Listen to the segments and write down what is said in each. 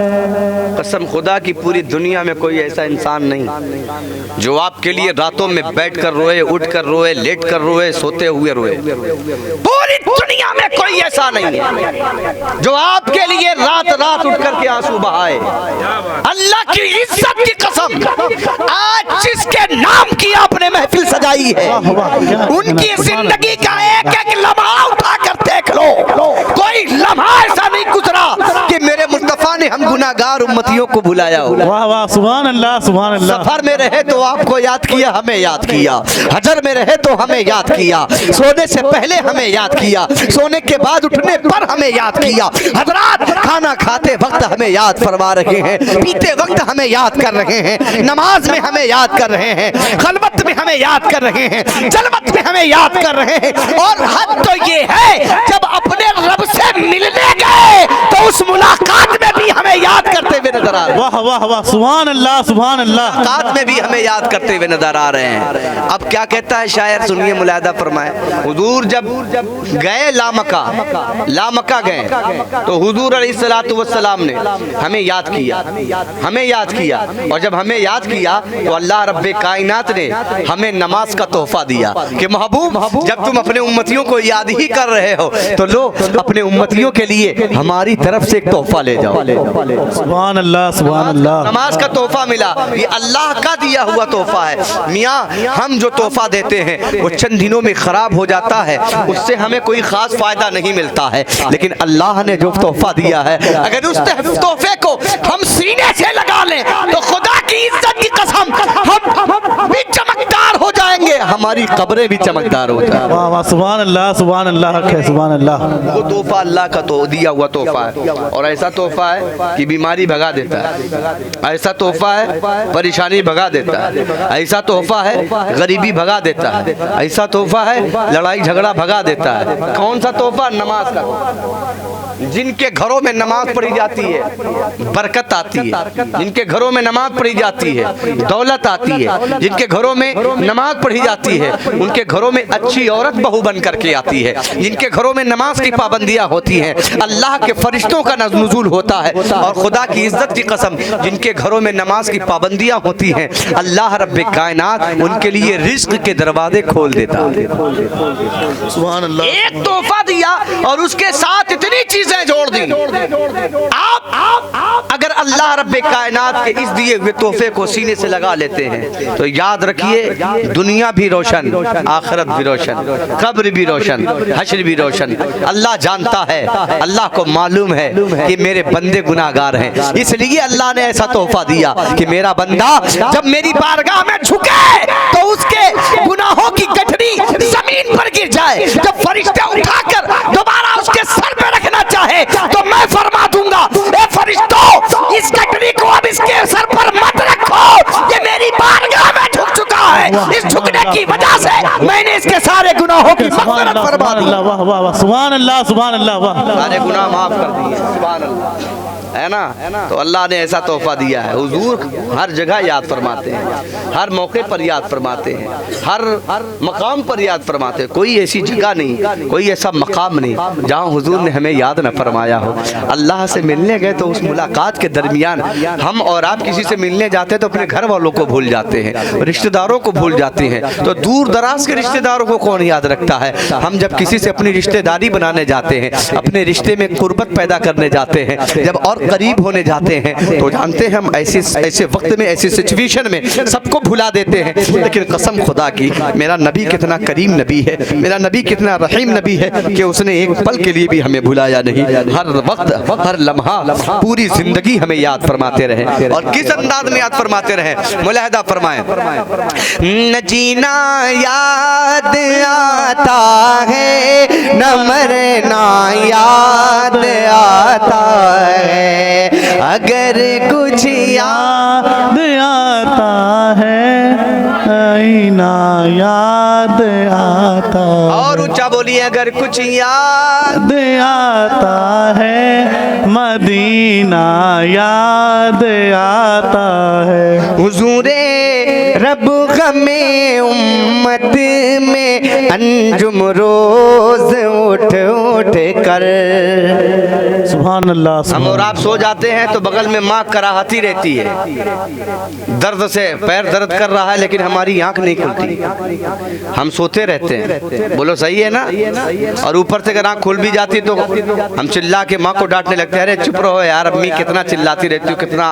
कसम खुदा की पूरी दुनिया में कोई ऐसा इंसान नहीं जो आपके लिए रातों में बैठकर रोए, उठकर रोए, लेटकर रोए, सोते हुए रोए। पूरी दुनिया में कोई ऐसा नहीं है जो आपके लिए रात रात उठ करके आंसू बहाए। अल्लाह की इज्जत की कसम, आज जिसके नाम की आपने महफिल सजाई है, उनकी जिंदगी का एक एक लम्हा उठा कर देख लो, कोई लम्हा ऐसा नहीं गुजरा कि मेरे मुस्तफा ने हम गुनाहगार उम्मतियों को बुलाया हो। वाह वाह, सुभान अल्लाह, सुभान अल्लाह। सफर में रहे तो आपको याद किया, हमें याद किया। हजर में रहे तो हमें याद किया। सोने से पहले हमें याद किया, सोने के बाद उठने पर हमें याद किया। हजरात, खाना खाते वक्त हमें याद फरमा रहे हैं, पीते वक्त हमें याद कर रहे हैं, नमाज में हमें याद कर रहे हैं, खलवत में हमें याद कर रहे हैं, जलवत में हमें याद कर रहे हैं। और हद तो ये है जब अपने रब से मिलने गए तो उस मुलाकात में भी हमें याद करते हुए नजर आ रहे हैं। वाह वाह वाह, सुभान अल्लाह, सुभान अल्लाह। मुलाकात में भी हमें याद करते हुए नजर आ रहे हैं। अब क्या कहता है शायर, सुनिए, मुलाहिदा फरमाए। हुजूर जब गए लामका गए तो हुजूर अलैहिस्सलातु वस्सलाम ने हमें याद किया, हमें याद किया। और जब हमें याद किया तो अल्लाह रब्बे कायनात ने हमें नमाज का तोहफा दिया कि महबूब, जब तुम अपने उम्मतियों को याद ही कर रहे हो तो लो, अपने उम्मतियों के लिए हमारी तरफ से एक तोहफा ले जाओ। सुभान अल्लाह, सुभान अल्लाह। नमाज का तोहफा मिला, ये अल्लाह का दिया हुआ तोहफा है। मियाँ, हम जो तोहफा देते हैं वो चंद दिनों में खराब हो जाता है, उससे हमें कोई खास फायदा नहीं मिलता है। लेकिन अल्लाह ने जो तोहफा दिया है, अगर उस तोहफे को हम सीने से लगा लें तो खुदा की इज्जत की कसम हम भी चमकदार हो जाएंगे, हमारी कब्रें भी चमकदार हो जाएंगी। वाह वाह, सुभान अल्लाह, सुभान अल्लाह, सुभान अल्लाह। वो तोहफा अल्लाह का तो दिया हुआ तोहफा है। और ऐसा तोहफा है कि बीमारी भगा देता है, ऐसा तोहफा है परेशानी भगा देता है, ऐसा तोहफा है गरीबी भगा देता है, ऐसा तोहफा है लड़ाई झगड़ा भगा देता है। कौन सा तोहफा? नमाज का। जिनके घरों में नमाज पढ़ी जाती है बरकत आती है, जिनके घरों में नमाज पढ़ी जाती है दौलत आती है, जिनके घरों में नमाज पढ़ी जाती है उनके घरों में अच्छी औरत बहू बन करके आती है, जिनके घरों में नमाज की पाबंदियां होती हैं अल्लाह के फरिश्तों का नुज़ूल होता है। और खुदा की इज्जत की कसम, जिनके घरों में नमाज की पाबंदियां होती हैं अल्लाह रब्बे कायनात उनके लिए रिज़्क़ के दरवाजे खोल देता है। सुभान अल्लाह। एक तोहफा दिया और उसके साथ इतनी चीजें जोड़ दी। आप अगर अल्लाह रब्बे कायनात के इस दिए हुए तोहफे को सीने से लगा लेते हैं तो याद रखिए, दुनिया भी रोशन, आखिरत भी रोशन, कब्र भी रोशन, हश्र भी रोशन। अल्लाह जानता है, अल्लाह को मालूम है कि मेरे बंदे गुनाहगार हैं, इसलिए अल्लाह ने ऐसा तोहफा दिया कि मेरा बंदा जब मेरी बारगाह में झुके तो उसके गुनाहों की गठरी जमीन पर गिर जाए। जब फरिश्ते उठाकर दोबारा उसके सर पे रखना चाहे तो मैं फरमा दूंगा, ए फरिश्तों, इस गठरी को अब इसके सर पर मत रखो, ये मेरी बारगाह में झुक चुका है। इस झुकने की वजह से मैंने इसके सारे गुनाहों की मग़फ़िरत फरमा दी। वाह वाह वाह, सुभान अल्लाह, सुभान अल्लाह। वाह, सारे गुनाह माफ कर दिए, सुभान अल्लाह, है ना। तो अल्लाह ने ऐसा तोहफा दिया है। हुजूर हर जगह याद फरमाते हैं, हर मौके पर याद फरमाते हैं, हर मकाम पर याद फरमाते हैं। कोई ऐसी जगह नहीं, कोई ऐसा मकाम नहीं जहाँ हुजूर ने हमें याद न फरमाया हो। अल्लाह से मिलने गए तो उस मुलाकात के दरमियान हम और आप किसी से मिलने जाते हैं तो अपने घर वालों को भूल जाते हैं, रिश्तेदारों को भूल जाते हैं। तो दूर दराज के रिश्तेदारों को कौन याद रखता है? हम जब किसी से अपनी रिश्तेदारी बनाने जाते हैं, अपने रिश्ते में कुर्बत पैदा करने जाते हैं, जब और करीब होने जाते हैं तो जानते हैं हम ऐसे वक्त में, ऐसी सिचुएशन में सबको भुला देते हैं। लेकिन कसम खुदा की, मेरा नबी कितना करीम नबी है, मेरा नबी कितना रहीम नबी है कि उसने एक पल के लिए भी हमें भुलाया नहीं। हर वक्त, हर लम्हा, पूरी जिंदगी हमें याद फरमाते रहे। और किस अंदाज में याद फरमाते रहे, मुलाहिदा फरमाएं। न जीना याद आता है, न मरना याद आता है, अगर कुछ याद आता है, आईना याद आता। और ऊंचा बोलिए, अगर कुछ याद आता है, मदीना याद आता है। हुजूरे रब गमे उम्मत में अंजुम रोज उठ उठ कर। सुभान अल्लाह। हम और आप सो जाते हैं तो बगल में माँ कराहती रहती है, दर्द से पैर दर्द कर रहा है लेकिन हमारी आंख नहीं खुलती, हम सोते रहते हैं। बोलो सही है ना? और ऊपर से अगर आंख खुल भी जाती तो हम चिल्ला के माँ को डांटने लगते हैं, अरे चुप रहो यार, अम्मी कितना चिल्लाती रहती हो, कितना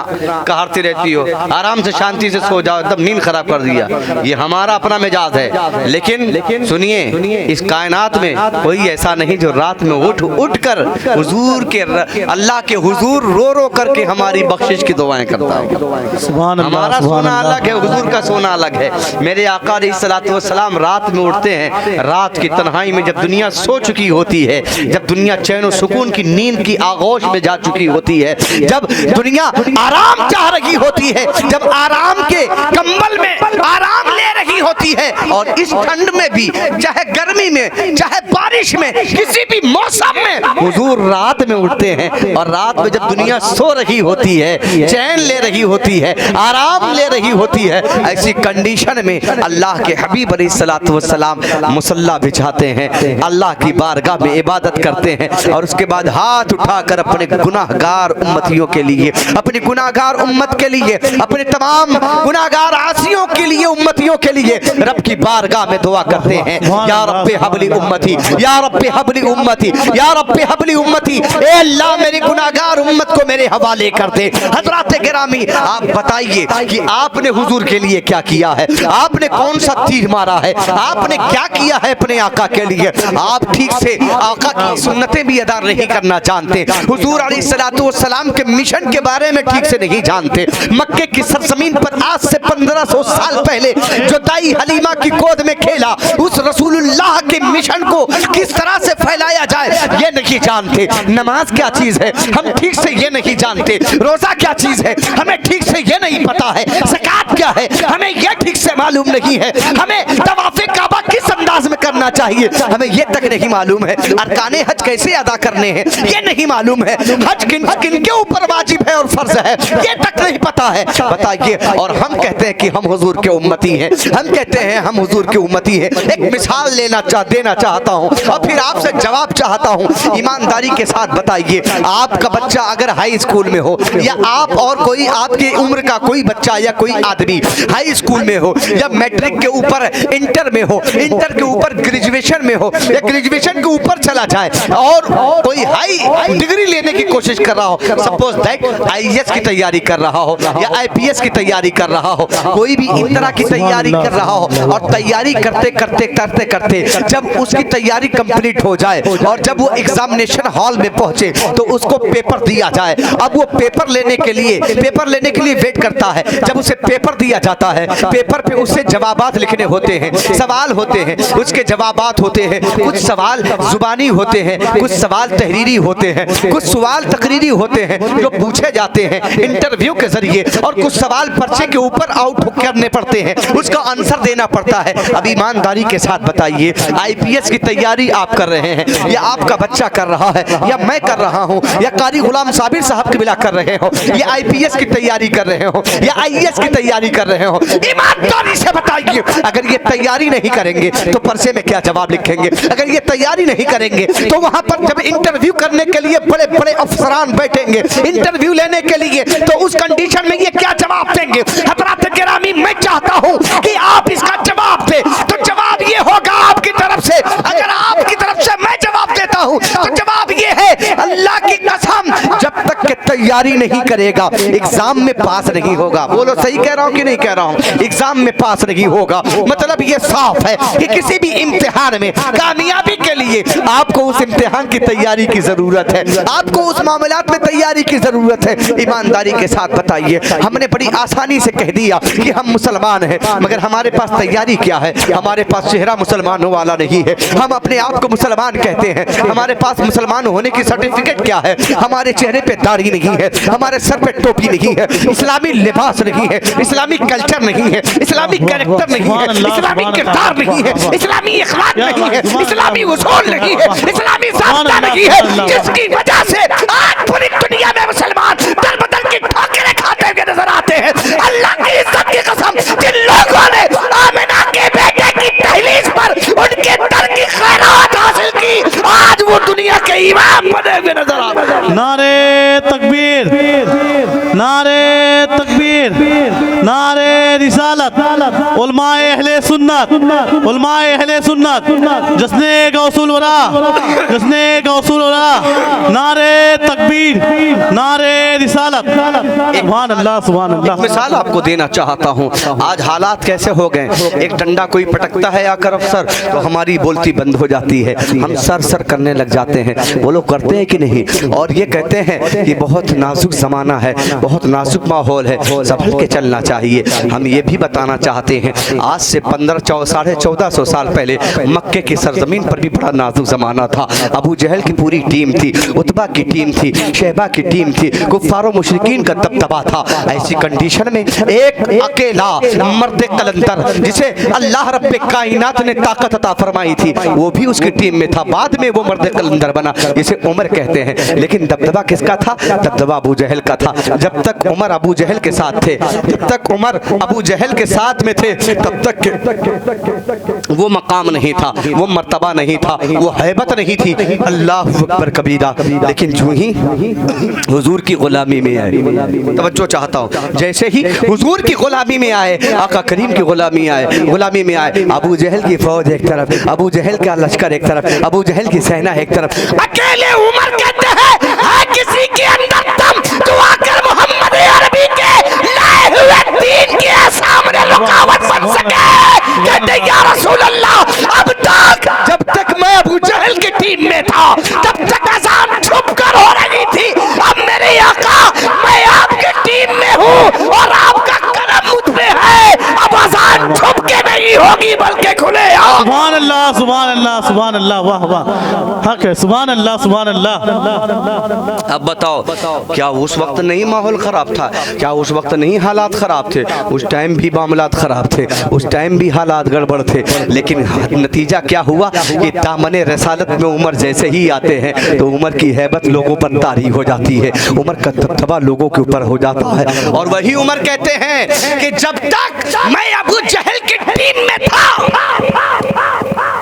कहारती रहती हो, आराम से शांति से सो जाओ, एकदम नींद खराब कर दिया। ये हमारा अपना मिजाज है। लेकिन सुनिए, इस कायनात में कोई ऐसा नहीं जो रात में उठ उठ कर हुजूर के अल्लाह के हुजूर रो रो करके हमारी बख्शिश की दुआएं करता है। सुभान अल्लाह। हमारा सुभान सोना अल्लाह। अलग है, हुजूर का सोना अलग है। मेरे आका अलैहिस्सलातु वस्सलाम रात में उठते हैं, रात की तन्हाई में जब दुनिया सो चुकी होती है, जब दुनिया चैन और सुकून की नींद की आगोश में जा चुकी होती है, जब दुनिया आराम चाह रही होती है, जब आराम के कंबल में आराम ले रही होती है, और इस ठंड में भी, चाहे गर्मी में, चाहे बारिश में, किसी भी मौसम में हुजूर रात में उठते हैं। और रात में जब दुनिया सो रही होती है, चैन ले रही होती है, आराम ले रही होती है, ऐसी कंडीशन में अल्लाह के हबीब अलैहिस्सलातु वस्सलाम मुसल्ला बिछाते हैं, अल्लाह की बारगाह में इबादत करते हैं, और उसके बाद हाथ उठाकर अपने गुनाहगार उम्मतियों के लिए, अपनी गुनाहगार उम्मत के लिए, अपने तमाम गुनाहगार आसियों के लिए, उम्मतियों के लिए रब की बारगाह में दुआ करते हैं, या रब्बे हबली उम्मती, या रब्बे हबली उम्मती, या रब्बे हबली उम्मती। ए अल्लाह, मेरी गुनाहगार उम्मत को मेरे हवाले कर दे। हज़रात गिरामी, आप बताइए कि आपने हुजूर के लिए क्या किया है? आपने कौन सा तीर मारा है? आपने क्या किया है अपने आका के लिए? आप ठीक से आका की सुन्नतें भी अदा नहीं करना जानते, हुजूर अलैहिस्सलातु वस्सलाम के मिशन के बारे में ठीक से नहीं जानते। मक्के की सरजमीन पर आज से 1500 साल पहले जो दाई हलीमा की गोद में खेला, उस रसूलुल्लाह के मिशन को किस तरह से फैलाया जाए ये नहीं जानते। नमाज क्या चीज है हम ठीक से ये नहीं जानते, रोजा क्या चीज है हमें ठीक से ये नहीं पता है, ज़कात क्या है हमें ये ठीक से मालूम नहीं है, हमें तवाफ़े काबा किस अंदाज में करना चाहिए हमें ये तक नहीं मालूम है, अरकाने हज कैसे अदा करने हैं ये नहीं मालूम है, हज किन किन के ऊपर वाजिब है और फर्ज है ये तक नहीं पता है। बताइए, और हम कहते हैं कि हम हुजूर के उम्मती हैं, हम कहते हैं हम हुजूर के उम्मती हैं। एक मिसाल देना चाहता हूँ और फिर आपसे जवाब चाहता हूँ, ईमानदारी के साथ बताइए, आपका बच्चा अगर हाई स्कूल में हो, या आप और कोई आपकी उम्र का कोई बच्चा या कोई आदमी हाई स्कूल में हो, या मैट्रिक के ऊपर इंटर में हो, इंटर के ऊपर ग्रेजुएशन में हो, या ग्रेजुएशन के ऊपर चला जाए और कोई हाई डिग्री लेने की कोशिश कर रहा हो, सपोज दैट आईएएस की तैयारी कर रहा हो या आईपीएस की तैयारी कर रहा हो, कोई भी इस तरह की तैयारी कर रहा हो, और तैयारी करते करते करते करते जब उसकी तैयारी कंप्लीट हो जाए और जब वो एग्जामिनेशन हॉल में पहुंचे तो उसको पेपर दिया जाए। अब वो पेपर लेने के लिए वेट करता है। जब उसे पेपर दिया जाता है, पेपर पे उससे जवाबात लिखने होते हैं, सवाल होते हैं, उसके जवाबात होते हैं, कुछ सवाल जुबानी होते हैं, कुछ सवाल तहरीरी होते हैं, कुछ सवाल तकरीरी होते हैं जो पूछे जाते हैं इंटरव्यू के जरिए, और कुछ सवाल पर्चे के ऊपर आउट करने पड़ते हैं, उसका आंसर देना पड़ता है। अब ईमानदारी के साथ बताइए, आईपीएस की तैयारी आप कर रहे हैं, या आपका बच्चा कर रहा है, या मैं कर रहा हूं, या कारी गुलाम साबिर साहब कबिला कर रहे हो, या आईपीएस की तैयारी कर रहे हो, या आईएएस की तैयारी कर रहे हो, ईमानदारी से बताइए, अगर ये तैयारी नहीं करेंगे तो पर्चे में क्या जवाब लिखेंगे? अगर ये तैयारी नहीं करेंगे तो वहां पर जब इंटरव्यू करने के लिए बड़े बड़े अफसरान बैठेंगे इंटरव्यू लेने के लिए, तो उस कंडीशन में ये क्या जवाब देंगे? हज़रात गिरामी, मैं चाहता हूं कि आप इसका जवाब दें, तो जवाब ये होगा आपकी तरफ से। अगर आपकी तरफ से मैं जवाब देता हूं तो जवाब ये है, अल्लाह की कसम, जब तक के तैयारी नहीं करेगा एग्जाम में पास नहीं होगा। बोलो सही कह रहा हूं कि नहीं कह रहा हूं? एग्जाम में पास नहीं होगा, मतलब ये साफ है कि किसी भी इम्तिहान में कामयाबी के लिए आपको उस इम्तिहान की तैयारी की जरूरत है, आपको उस मामलात में तैयारी की जरूरत है। ईमानदारी के साथ बताइए, हमने बड़ी आसानी से कह दिया कि हम मुसलमान हैं, मगर हमारे पास तैयारी क्या है? हमारे पास चेहरा मुसलमानों वाला नहीं है, हम अपने आप को मुसलमान कहते हैं, हमारे पास मुसलमान होने की सर्टिफिकेट क्या है? हमारे चेहरे पे दाढ़ी नहीं है, हमारे सर पे टोपी नहीं है, इस्लामी लिबास नहीं है, इस्लामी कल्चर नहीं है, इस्लामी कैरेक्टर नहीं है, इस्लामी किरदार नहीं है, इस्लामी अखलाक नहीं है, इस्लामी उसूल नहीं है, इस्लामी ज़ाब्ता नहीं है, जिसकी वजह से आज पूरी दुनिया में मुसलमान दर बदर की ठोकरें खाते हुए नजर आते हैं। अल्लाह की इज्जत की कसम, जिन लोगों ने आमिना के बेटे की दहलीज पर उनके दर की खैरात हासिल की, आज वो दुनिया के इमाम बने हुए नजर आते हैं। नारे तकबीर, नारे तकबीर, नारे रिसालत, उलमाए अहले सुन्नत, उलमाए अहले सुन्नत, जश्ने गौसुल वरा, जश्ने गौसुल वरा, नारे तकबीर, नारे रिसालत। सुभान अल्लाह, सुभान अल्लाह। मिसाल आपको देना चाहता हूँ, आज हालात कैसे हो गए। एक डंडा कोई पटकता है आकर अफसर तो हमारी बोलती बंद हो जाती है, हम सर सर करने लग जाते हैं। वो लोग करते हैं कि नहीं? और ये कहते हैं कि बहुत नाजुक ज़माना है, बहुत नाजुक माहौल है, संभल के चलना चाहिए। हम ये भी बताना चाहते हैं, आज से 1450 साल पहले मक्के की सरजमीन पर भी बड़ा नाजुक ज़माना था। अबू जहल की पूरी टीम थी, उतबा की टीम थी, शहबा की टीम थी, कुफ्फार मुशरिकीन का दबदबा था। ऐसी कंडीशन में एक अकेला मर्द कलंदर जिसे अल्लाह रब्बे कायनात ने ताकत अता फरमाई थी, वो भी उसकी टीम में था। बाद में वो मर्द कलंदर बना, जिसे उमर कहते हैं। लेकिन दबदबा किसका था? दबदबा अबू जहल का था। जब तक उमर अबू जहल के साथ थे, जब तक उमर अबू जहल के साथ में थे, तब तक वो मकाम नहीं था, वो मर्तबा नहीं था, वो हैबत नहीं थी। अल्लाह अकबर कबीरा। लेकिन जो ही हुजूर की गुलामी में आए, तवज्जो चाहता हूँ, जैसे ही हुजूर की गुलामी में आए, आका करीम की गुलामी में आए, अबू जहल की फौज एक तरफ, अबू जहल का लश्कर एक तरफ, अबू जहल की सेना एक तरफ। अकेले उमर कहते हैं, है किसी के अंदर दम तो आकर मोहम्मद अरबी के लाए हुए दीन के सामने रुकावट बन सके। कहते या रसूल अल्लाह, अब तक जब तक मैं अबू जहल की टीम में था, तब तक अज़ान छुप कर हो रही थी। अब मेरे आका, मैं आपकी टीम में हूँ और आपका करम मुझ पे है। अब अज़ान छुप के नहीं होगी बल्कि खुले। सुभान अल्लाह, सुभान अल्लाह, सुभान अल्लाह, वाह वाह, हक है। सुभान अल्लाह, सुभान अल्लाह। अब बताओ, क्या उस वक्त नहीं माहौल ख़राब था? क्या उस वक्त नहीं हालात ख़राब थे? उस टाइम भी मामलात ख़राब थे, उस टाइम भी हालात गड़बड़ थे। लेकिन नतीजा क्या हुआ कि दामने रसालत में उमर जैसे ही आते हैं तो उमर की हैबत लोगों पर तारी हो जाती है, उमर का दबदबा लोगों के ऊपर हो जाता है। और वही उमर कहते हैं कि जब तक मैं अबू जहल की टीम में था,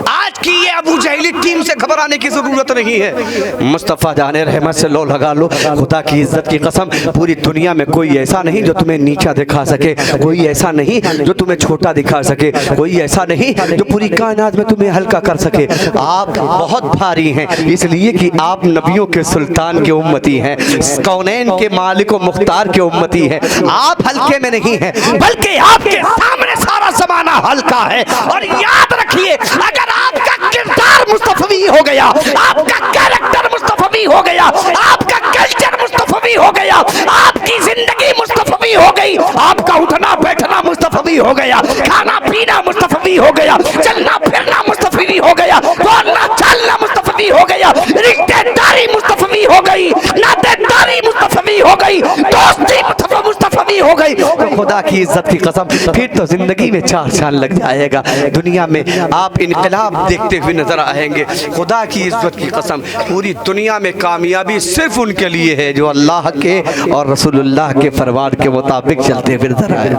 आज की ये अबू जहली टीम से घबराने की जरूरत नहीं है। मुस्तफ़ा जाने रहमत से लो लगा लो, खुदा की इज्जत की कसम, पूरी दुनिया में कोई ऐसा नहीं जो तुम्हें नीचा दिखा सके, कोई ऐसा नहीं जो तुम्हें छोटा दिखा सके, कोई ऐसा नहीं जो पूरी कायनात में तुम्हें हल्का कर सके। आप बहुत भारी हैं, इसलिए कि आप नबियों के सुल्तान के उम्मती हैं, कौनैन के मालिक व मुख्तार के उम्मती हैं। आप हल्के में नहीं हैं, बल्कि आपके सामने सारा ज़माना हल्का है। और याद रखिए, अगर आपका किरदार मुस्तफवी हो गया, आपका कैरेक्टर मुस्तफवी हो गया, आपका कल्चर मुस्तफवी हो गया, आपकी जिंदगी मुस्तफवी हो गई, आपका उठना बैठना मुस्तफवी हो गया, खाना पीना मुस्तफवी हो गया, चलना फिरना मुस्तफवी हो गया, बोलना चालना मुस्तफवी हो गया, रिश्तेदारी मुस्तफवी हो गई, नातेदारी मुस्तफवी हो गई, दोस्ती मुस्तफवी हो गई, तो खुदा की इज्जत की कसम फिर तो जिंदगी में 4 साल लग जाएगा। दुनिया में आप इनकलाब देखते हुए नजर आएंगे। खुदा की इज्जत की कसम, पूरी दुनिया में कामयाबी सिर्फ उनके लिए है जो अल्लाह के और रसूलुल्लाह के फरमान के मुताबिक चलते हुए नजर आए।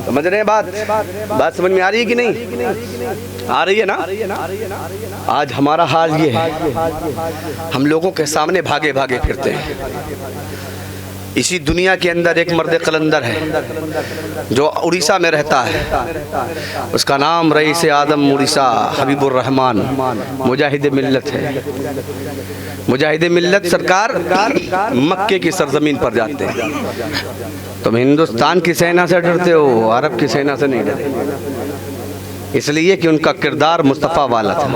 समझ रहे हैं बात समझ में आ रही है कि नहीं आ रही है ना? आज हमारा हाल ये है, हम लोगों के सामने भागे भागे फिरते हैं। इसी दुनिया के अंदर एक मर्द कलंदर है जो उड़ीसा में रहता है, उसका नाम रईस आदम उड़ीसा हबीबुर रहमान मुजाहिद मिल्लत है। मुजाहिद मिल्लत सरकार मक्के की सरजमीन पर जाते हैं। तुम हिंदुस्तान की सेना से डरते हो, अरब की सेना से नहीं डरते, इसलिए कि उनका किरदार मुस्तफ़ा वाला था,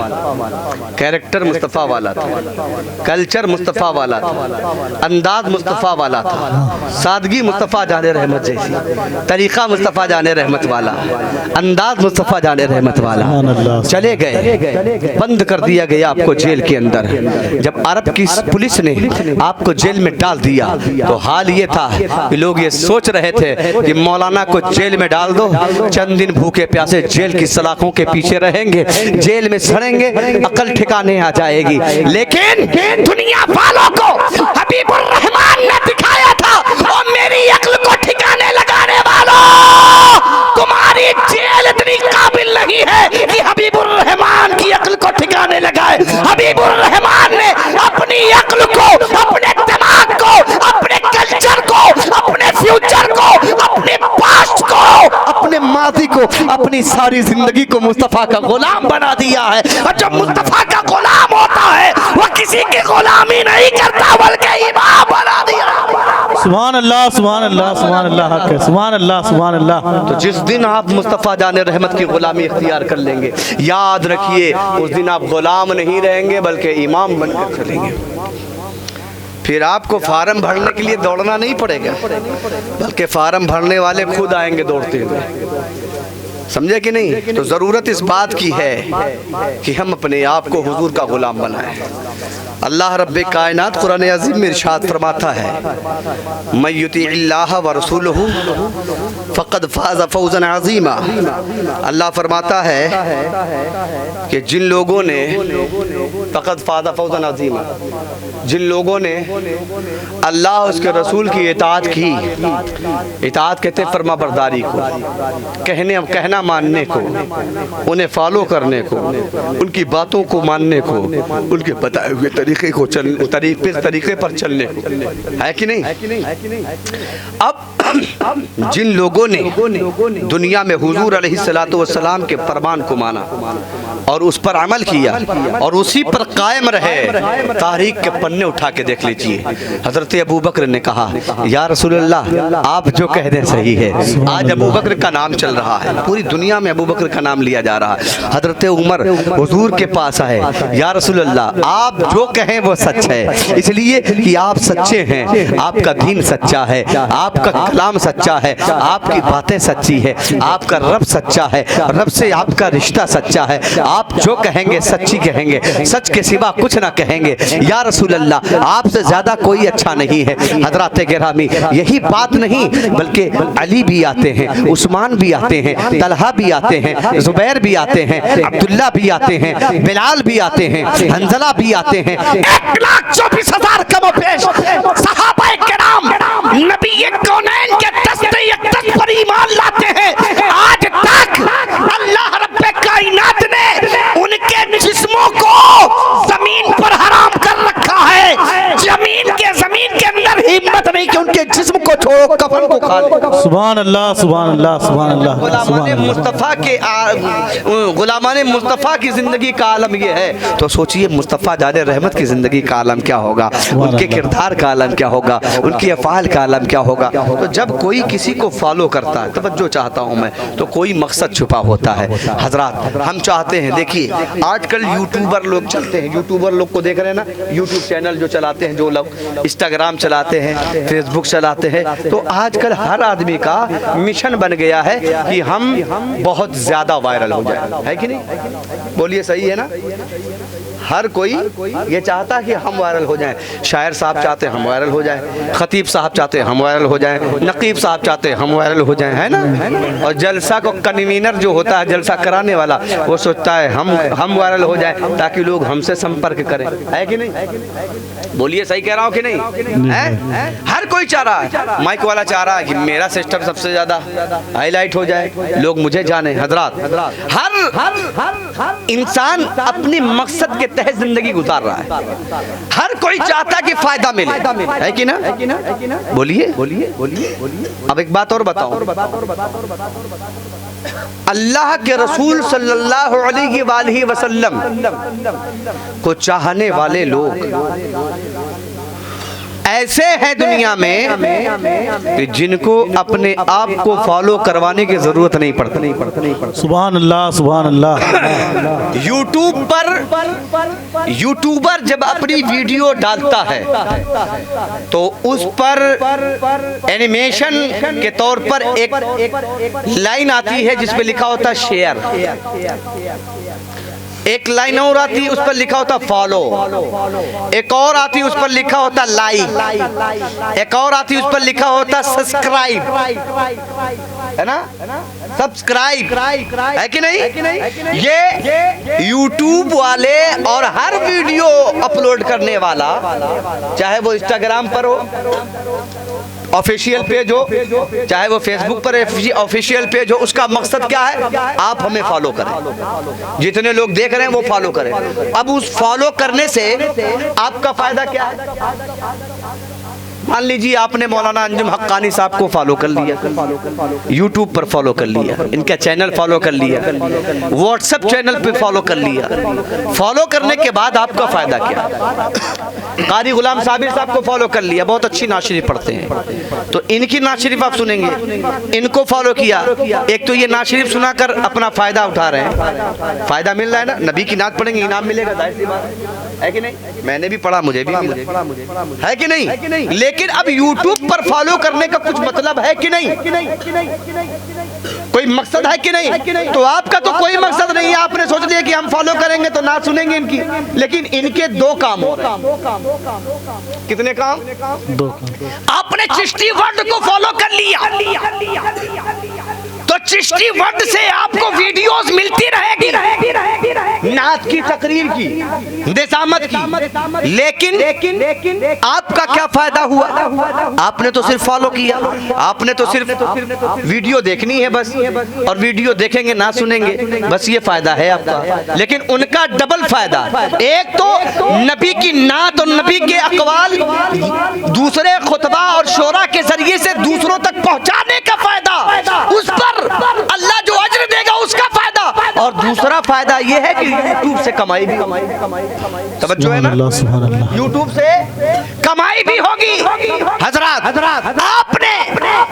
कैरेक्टर मुस्तफ़ा वाला था, कल्चर मुस्तफ़ा वाला था, अंदाज मुस्तफ़ा वाला था, सादगी मुस्तफ़ा जाने रहमत जैसी, तरीक़ा मुस्तफ़ा जाने रहमत वाला, अंदाज मुस्तफ़ा जाने रहमत वाला। चले गए, बंद कर दिया गया आपको जेल के अंदर। जब अरब की पुलिस ने आपको जेल में डाल दिया तो हाल ये था कि लोग ये सोच रहे थे कि मौलाना को जेल में डाल दो, चंद दिन भूखे प्यासे जेल की सलाखों के पीछे रहेंगे, जेल में सड़ेंगे, अकल ठिकाने आ जाएगी। लेकिन दुनिया वालों को हबीबुर रहमान ने दिखाया था, और मेरी अक्ल को ठिकाने लगाने वालों, तुम्हारी जेल इतनी काबिल नहीं है कि हबीबुर रहमान की अक्ल को ठिकाने लगाए। हबीबुर रहमान ने अपनी अक्ल को, अपने दिमाग को, अपने कल्चर को, अपने फ्यूचर को, अपने पास्ट को, अपने माजी को, अपनी सारी जिंदगी को मुस्तफा का गुलाम बना दिया है। और जो मुस्तफा का गुलाम होता है वो किसी की गुलामी नहीं करता बल्कि इमाम बना दिया। सुभान अल्लाह, सुभान अल्लाह, सुभान अल्लाह, हक है, सुभान अल्लाह, सुभान अल्लाह। तो जिस दिन आप मुस्तफ़ा जाने रहमत की गुलामी इख्तियार कर लेंगे, याद रखिए उस दिन आप गुलाम नहीं रहेंगे बल्कि इमाम बनकर चलेंगे। फिर आपको फार्म भरने के लिए दौड़ना नहीं पड़ेगा, बल्कि फार्म भरने वाले खुद आएंगे दौड़ते हुए। समझे कि नहीं? तो ज़रूरत इस बात की है कि हम अपने आप को हुजूर का गुलाम बनाएं। अल्लाह रब्बे कायनात कुरान अज़ीम में इरशाद फरमाता है, मैं युतिइल्लाह व रसूलहू फ़क़द फ़ाज़ फ़ौज़न अज़ीमा। अल्लाह फरमाता है कि जिन लोगों ने फ़क़द फ़ाज़ फ़ौज़न अज़ीमा, जिन लोगों ने अल्लाह उसके रसूल की इताअत की, इताअत कहते हैं फरमा बरदारी को, कहना मानने को, उन्हें फॉलो करने को, उनकी बातों को मानने को, उनके बताए हुए तरीके को तरीके पर चलने को, है कि नहीं? अब जिन लोगों ने दुनिया में हुजूर अलैहिस्सलातु वस्सलाम के फरमान को माना और उस पर अमल किया और उसी पर कायम रहे, तारीख के पन्ने उठा के देख लीजिए। हजरत अबू बकर ने कहा, या रसूलल्लाह आप जो कह दें सही है। आज अबू बकर का नाम चल रहा है, पूरी दुनिया में अबू बकर का नाम लिया जा रहा है। हजरत उमर हुजूर के पास आए, या रसूलल्लाह आप जो कहें वो सच है, इसलिए कि आप सच्चे हैं, आपका दीन सच्चा है, आपका कलाम सच्चा है, आपकी बातें सच्ची है, आपका रब सच्चा है, रब से आपका रिश्ता सच्चा है, आप जो कहेंगे सच्ची कहेंगे, सच के सिवा कुछ ना कहेंगे। या रसूल अल्लाह आपसे ज्यादा कोई अच्छा नहीं है। हजरात गिरामी, यही बात नहीं बल्कि अली भी आते हैं, उस्मान भी आते हैं, तलहा भी आते हैं, जुबैर भी आते हैं, अब्दुल्ला भी आते हैं, बिलाल भी आते हैं, हंजला भी आते हैं। 1,24,000 कम पेश सहाबाए किराम नबी कौनैन के दस्ते अक़दस पर ईमान लाते हैं। आज तक अल्लाह रब्बे कायनात ने उनके जिस्मों को जमीन पर हराम कर रखा है। जमीन के अंदर हिम्मत नहीं कि उनके जिस्म को छोड़ो, कफन को खा ले। सुभान अल्लाह, सुभान अल्लाह, सुभान अल्लाह। गुलामाने मुस्तफ़ा के गुलामाने मुस्तफ़ा की ज़िंदगी का आलम ये है, तो सोचिए मुस्तफ़ा जाने रहमत की ज़िंदगी का आलम क्या होगा, उनके किरदार का आलम क्या होगा, उनकी अफ़ाल का आलम क्या होगा। तो जब कोई किसी को फॉलो करता है, तवज्जो चाहता हूँ मैं, तो कोई मकसद छुपा होता है। हजरात हम चाहते हैं, देखिए आजकल यूट्यूबर लोग चलते हैं, यूट्यूबर लोग को देख रहे हैं ना, यूट्यूब चैनल जो चलाते हैं, जो लोग इंस्टाग्राम चलाते हैं, फेसबुक चलाते हैं, तो आजकल हर आदमी का मिशन बन गया है कि हम बहुत ज़्यादा वायरल हो जाए, है कि नहीं? बोलिए सही है ना? हर कोई ये चाहता है कि हम वायरल हो जाएं। शायर साहब चाहते हैं हम वायरल हो जाएं, खतीब साहब चाहते हैं हम वायरल हो जाएं, नकीब साहब चाहते हैं हम वायरल हो जाएं, है ना? और जलसा को कन्वीनर जो होता है, जलसा कराने वाला, वो सोचता है हम वायरल हो जाएं ताकि लोग हमसे संपर्क करें, है कि नहीं? बोलिए सही कह रहा हूँ कि नहीं? है? हर कोई चाह रहा है, माइक वाला चाह रहा है कि मेरा सिस्टम सबसे ज़्यादा हाईलाइट हो जाए, लोग मुझे जाने। हजरात हर इंसान अपनी मकसद के तहत जिंदगी गुजार रहा है, हर कोई चाहता है कि फायदा मिले, है कि ना? बोलिए बोलिए बोलिए। अब एक बात और बताओ, अल्लाह के रसूल सल्लल्लाहु अलैहि वसल्लम को चाहने वाले लोग ऐसे हैं दुनिया में कि जिनको अपने आप को फॉलो करवाने की जरूरत नहीं पड़ती। सुभान अल्लाह, सुभान अल्लाह। यूट्यूबर जब अपनी वीडियो डालता है तो उस पर एनिमेशन के तौर पर एक लाइन आती है जिस पे लिखा होता है शेयर, एक लाइन और आती है उस पर लिखा होता फॉलो, एक और आती है उस पर लिखा होता लाइक, एक और आती है उस पर लिखा होता सब्सक्राइब। है ना, सब्सक्राइब है कि नहीं। ये यूट्यूब वाले और हर वीडियो अपलोड करने वाला, चाहे वो इंस्टाग्राम पर हो ऑफिशियल पेज हो, चाहे वो फेसबुक पर ऑफिशियल पेज हो, उसका मकसद क्या है, आप हमें फॉलो करें। जितने लोग देख रहे हैं वो फॉलो करें। अब उस फॉलो करने से आपका फायदा क्या है। मान लीजिए आपने मौलाना अंजुम हक्कानी साहब को फॉलो कर लिया, यूट्यूब पर फॉलो कर लिया, इनका चैनल फॉलो कर लिया, व्हाट्सएप चैनल पे फॉलो कर लिया। फॉलो करने के बाद आपका फायदा क्या। कारी गुलाम साबिर साहब को फॉलो कर लिया, बहुत अच्छी नात शरीफ पढ़ते हैं, तो इनकी नात शरीफ आप सुनेंगे। इनको फॉलो किया, एक तो ये नात शरीफ सुनाकर अपना फायदा उठा रहे हैं, फायदा मिल रहा है ना, नबी की नात पढ़ेंगे इनाम मिलेगा, जाहिर सी बात है कि नहीं। मैंने भी पढ़ा, मुझे भी मिला, है कि नहीं। लेकिन अब YouTube पर फॉलो करने का कुछ मतलब है कि नहीं, कोई मकसद है कि नहीं। तो आपका तो कोई मकसद नहीं है, आपने सोच लिया कि हम फॉलो करेंगे तो ना सुनेंगे इनकी। लेकिन इनके दो काम हो रहे हैं। कितने काम, दो काम। आपने चिश्ती वर्ड को फॉलो कर लिया तो चिश्ती वर्ड से आपको वीडियोस मिलती रहेगी, नात की, तकरीर की, निजामत की। लेकिन आपका क्या फायदा हुआ। आपने तो सिर्फ फॉलो किया, आपने तो सिर्फ वीडियो देखनी है बस, और वीडियो देखेंगे ना सुनेंगे, बस ये फायदा है आपका। लेकिन उनका डबल फायदा, एक तो नबी की नात और नबी के अकवाल दूसरे खुतबा और शोरा के जरिए से दूसरों तक पहुंचाने का फायदा, उस पर अल्लाह जो अज्र देगा उसका फायदा। और दूसरा फायदा ये है कि यूट्यूब से कमाई भी, तवज्जो है ना, यूट्यूब से कमाई भी होगी। हजरात आपने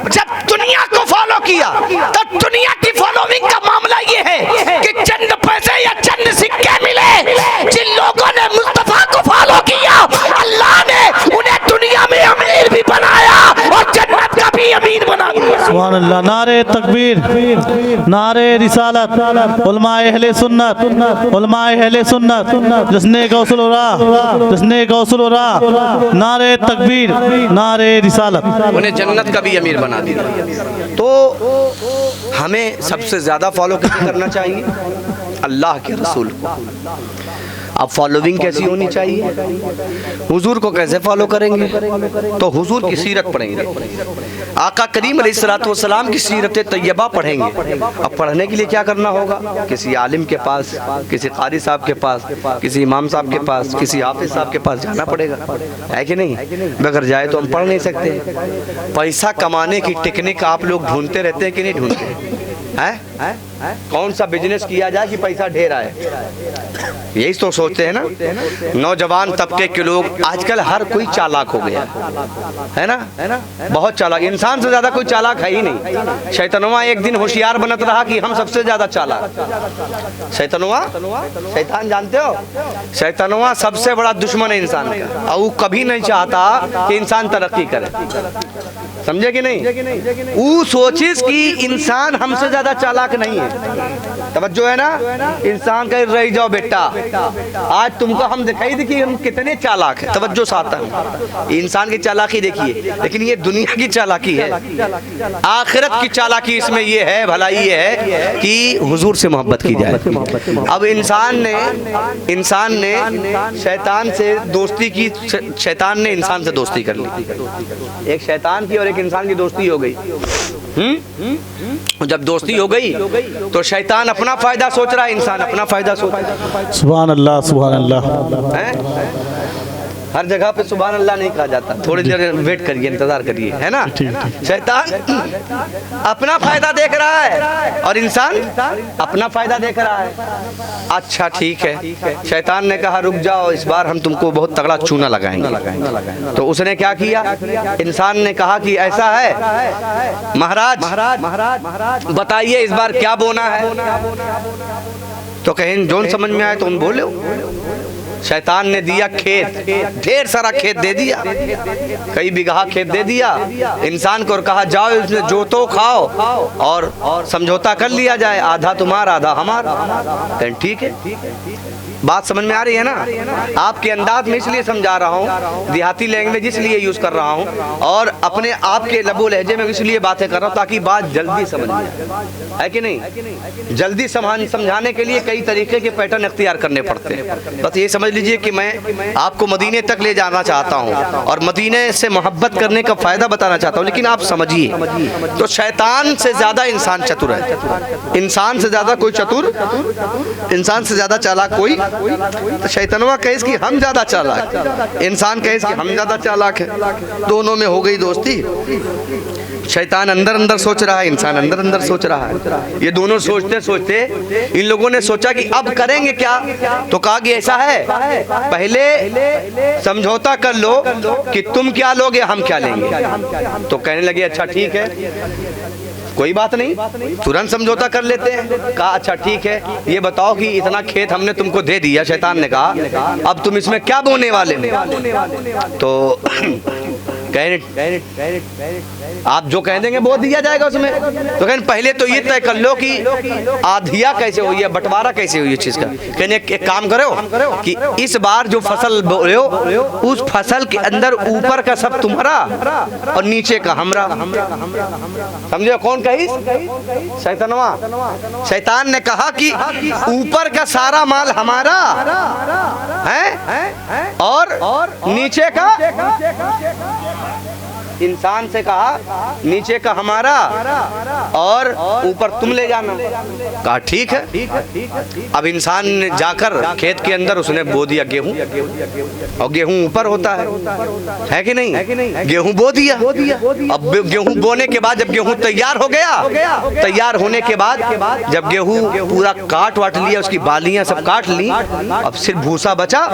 जब दुनिया को फॉलो किया तो दुनिया की फॉलोइंग का मामला ये है कि चंद पैसे या चंद सिक्के मिले। जिन लोगों ने मुस्तफा को फॉलो किया, अल्लाह ने उन्हें दुनिया में अमीर भी बनाया और जन्नत का भी अमीर बना दिया। सुभान अल्लाह। नारे तकबीर, नारे रिसालत, उलमाए अहले सुन्नत, उलमाए अहले सुन्नत, जिसने गौसुल उरा, जिसने गौसुल उरा, नारे तकबीर, नारे रिसालत, उन्हें जन्नत का भी अमीर बना दिया। तो हमें सबसे ज्यादा फॉलो कैसे करना चाहिए, अल्लाह के रसूल को। अब फॉलोइंग कैसी होनी चाहिए, हुजूर को कैसे फॉलो करेंगे, तो हुजूर की सीरत पढ़ेंगे, आका करीम अलैहिस्सलाम की सीरत तैयबा पढ़ेंगे। अब पढ़ने के लिए क्या करना होगा, किसी आलिम के पास, किसी कारी साहब के पास, किसी इमाम साहब के पास, किसी हाफिज साहब के पास जाना पड़ेगा, है कि नहीं। बगैर जाए तो हम पढ़ नहीं सकते। पैसा कमाने की टेक्निक आप लोग ढूंढते रहते हैं कि नहीं ढूंढते हैं? कौन सा बिजनेस किया जाए कि पैसा ढेर आए, यही तो सोचते हैं ना। नौजवान तबके के लोग आजकल हर कोई चालाक हो गया है ना, बहुत चालाक। इंसान से ज्यादा कोई चालाक है ही नहीं। शैतानुआ एक दिन होशियार बनत रहा कि हम सबसे ज्यादा चालाक। शैतानुआ, शैतान जानते हो, शैतानुआ सबसे बड़ा दुश्मन है इंसान का, और वो कभी नहीं चाहता कि इंसान तरक्की करे, समझे कि नहीं। वो सोचिस कि इंसान हमसे ज्यादा चालाक नहीं है, तवज्जो है ना। इंसान कह रह जाओ बेटा, आज तुमको हम दिखाई दे कि हम कितने चालाक हैं, तवज्जो साथ है। इंसान की चालाकी देखिए, लेकिन ये दुनिया की चालाकी है, आखिरत की चालाकी इसमें ये है, भलाई ये है कि हुजूर से मोहब्बत की जाए। अब इंसान ने शैतान से दोस्ती की, शैतान ने इंसान से दोस्ती कर ली। एक शैतान की और एक इंसान की दोस्ती हो गई। जब दोस्ती हो गई तो शैतान अपना फायदा सोच रहा है, इंसान अपना फायदा सोच रहा है। सुभान अल्लाह, सुभान अल्लाह। हर जगह पे सुभान अल्लाह नहीं कहा जाता, थोड़ी देर वेट करिए, इंतजार करिए, है ना। शैतान अपना फायदा देख रहा है और इंसान अपना फायदा देख रहा है। अच्छा ठीक है, शैतान ने कहा रुक जाओ, इस बार हम तुमको बहुत तगड़ा चूना लगाएंगे। तो उसने क्या किया, इंसान ने कहा कि ऐसा है महाराज बताइए इस बार क्या बोना है। तो कहीं जोन समझ में आए तो उन बोले। शैतान ने दिया खेत, ढेर सारा खेत दे दिया, कई बीघा खेत दे दिया इंसान को, और कहा जाओ इसमें जोतो खाओ और समझौता कर लिया जाए, आधा तुम्हारा आधा हमारा। ठीक है, बात समझ में आ रही है ना? आपके अंदाज में इसलिए समझा रहा हूँ, देहाती लैंग्वेज इसलिए यूज कर रहा हूँ, और अपने आप के लबो लहजे में इसलिए बातें कर रहा हूँ ताकि बात जल्दी समझ में आए, है कि नहीं? जल्दी समझाने के लिए कई तरीके के पैटर्न इख्तियार करने पड़ते हैं। बस ये समझ लीजिए कि मैं आपको मदीने तक ले जाना चाहता हूँ और मदीने से मोहब्बत करने का फायदा बताना चाहता हूँ, लेकिन आप समझिए। तो शैतान से ज्यादा इंसान चतुर है, इंसान से ज्यादा कोई चतुर, इंसान से ज्यादा चालाक कोई। तो शैतानवा कहे कि हम ज्यादा चालाक, इंसान कहे कि हम ज्यादा चालाक है, दोनों में हो गई दोस्ती। शैतान अंदर अंदर सोच रहा है, इंसान अंदर अंदर सोच रहा है। ये दोनों सोचते सोचते इन लोगों ने सोचा कि अब करेंगे क्या? तो कहा कि ऐसा है, पहले समझौता कर लो कि तुम क्या लोगे हम क्या लेंगे। तो कहने लगे अच्छा ठीक है, कोई बात नहीं, तुरंत समझौता कर लेते हैं। कहा अच्छा ठीक है, ये बताओ कि इतना खेत हमने तुमको दे दिया, शैतान ने कहा अब तुम इसमें क्या बोने वाले हो? तो आप जो कह देंगे वो दिया जाएगा उसमें। तो कहने पहले तो ये तय कर लो कि आधिया कैसे हुई है, बंटवारा कैसे हुई है चीज का। कहने एक काम करो कि इस बार जो फसल बोए हो उस फसल के अंदर ऊपर का सब तुम्हारा और नीचे का हमरा। समझे कौन कही? शैतानवा। शैतान ने कहा कि ऊपर का सारा माल हमारा है और नीचे का, इंसान से कहा नीचे का हमारा और ऊपर तुम ले जाना। कहा ठीक है। अब इंसान ने जाकर खेत के अंदर उसने बो दिया गेहूं, और गेहूं ऊपर होता है कि नहीं? गेहूं बो दिया। अब गेहूं बोने के बाद जब गेहूं तैयार हो गया, तैयार होने के बाद जब गेहूं पूरा काट वाट लिया, उसकी बालियां सब काट ली, अब सिर्फ भूसा बचा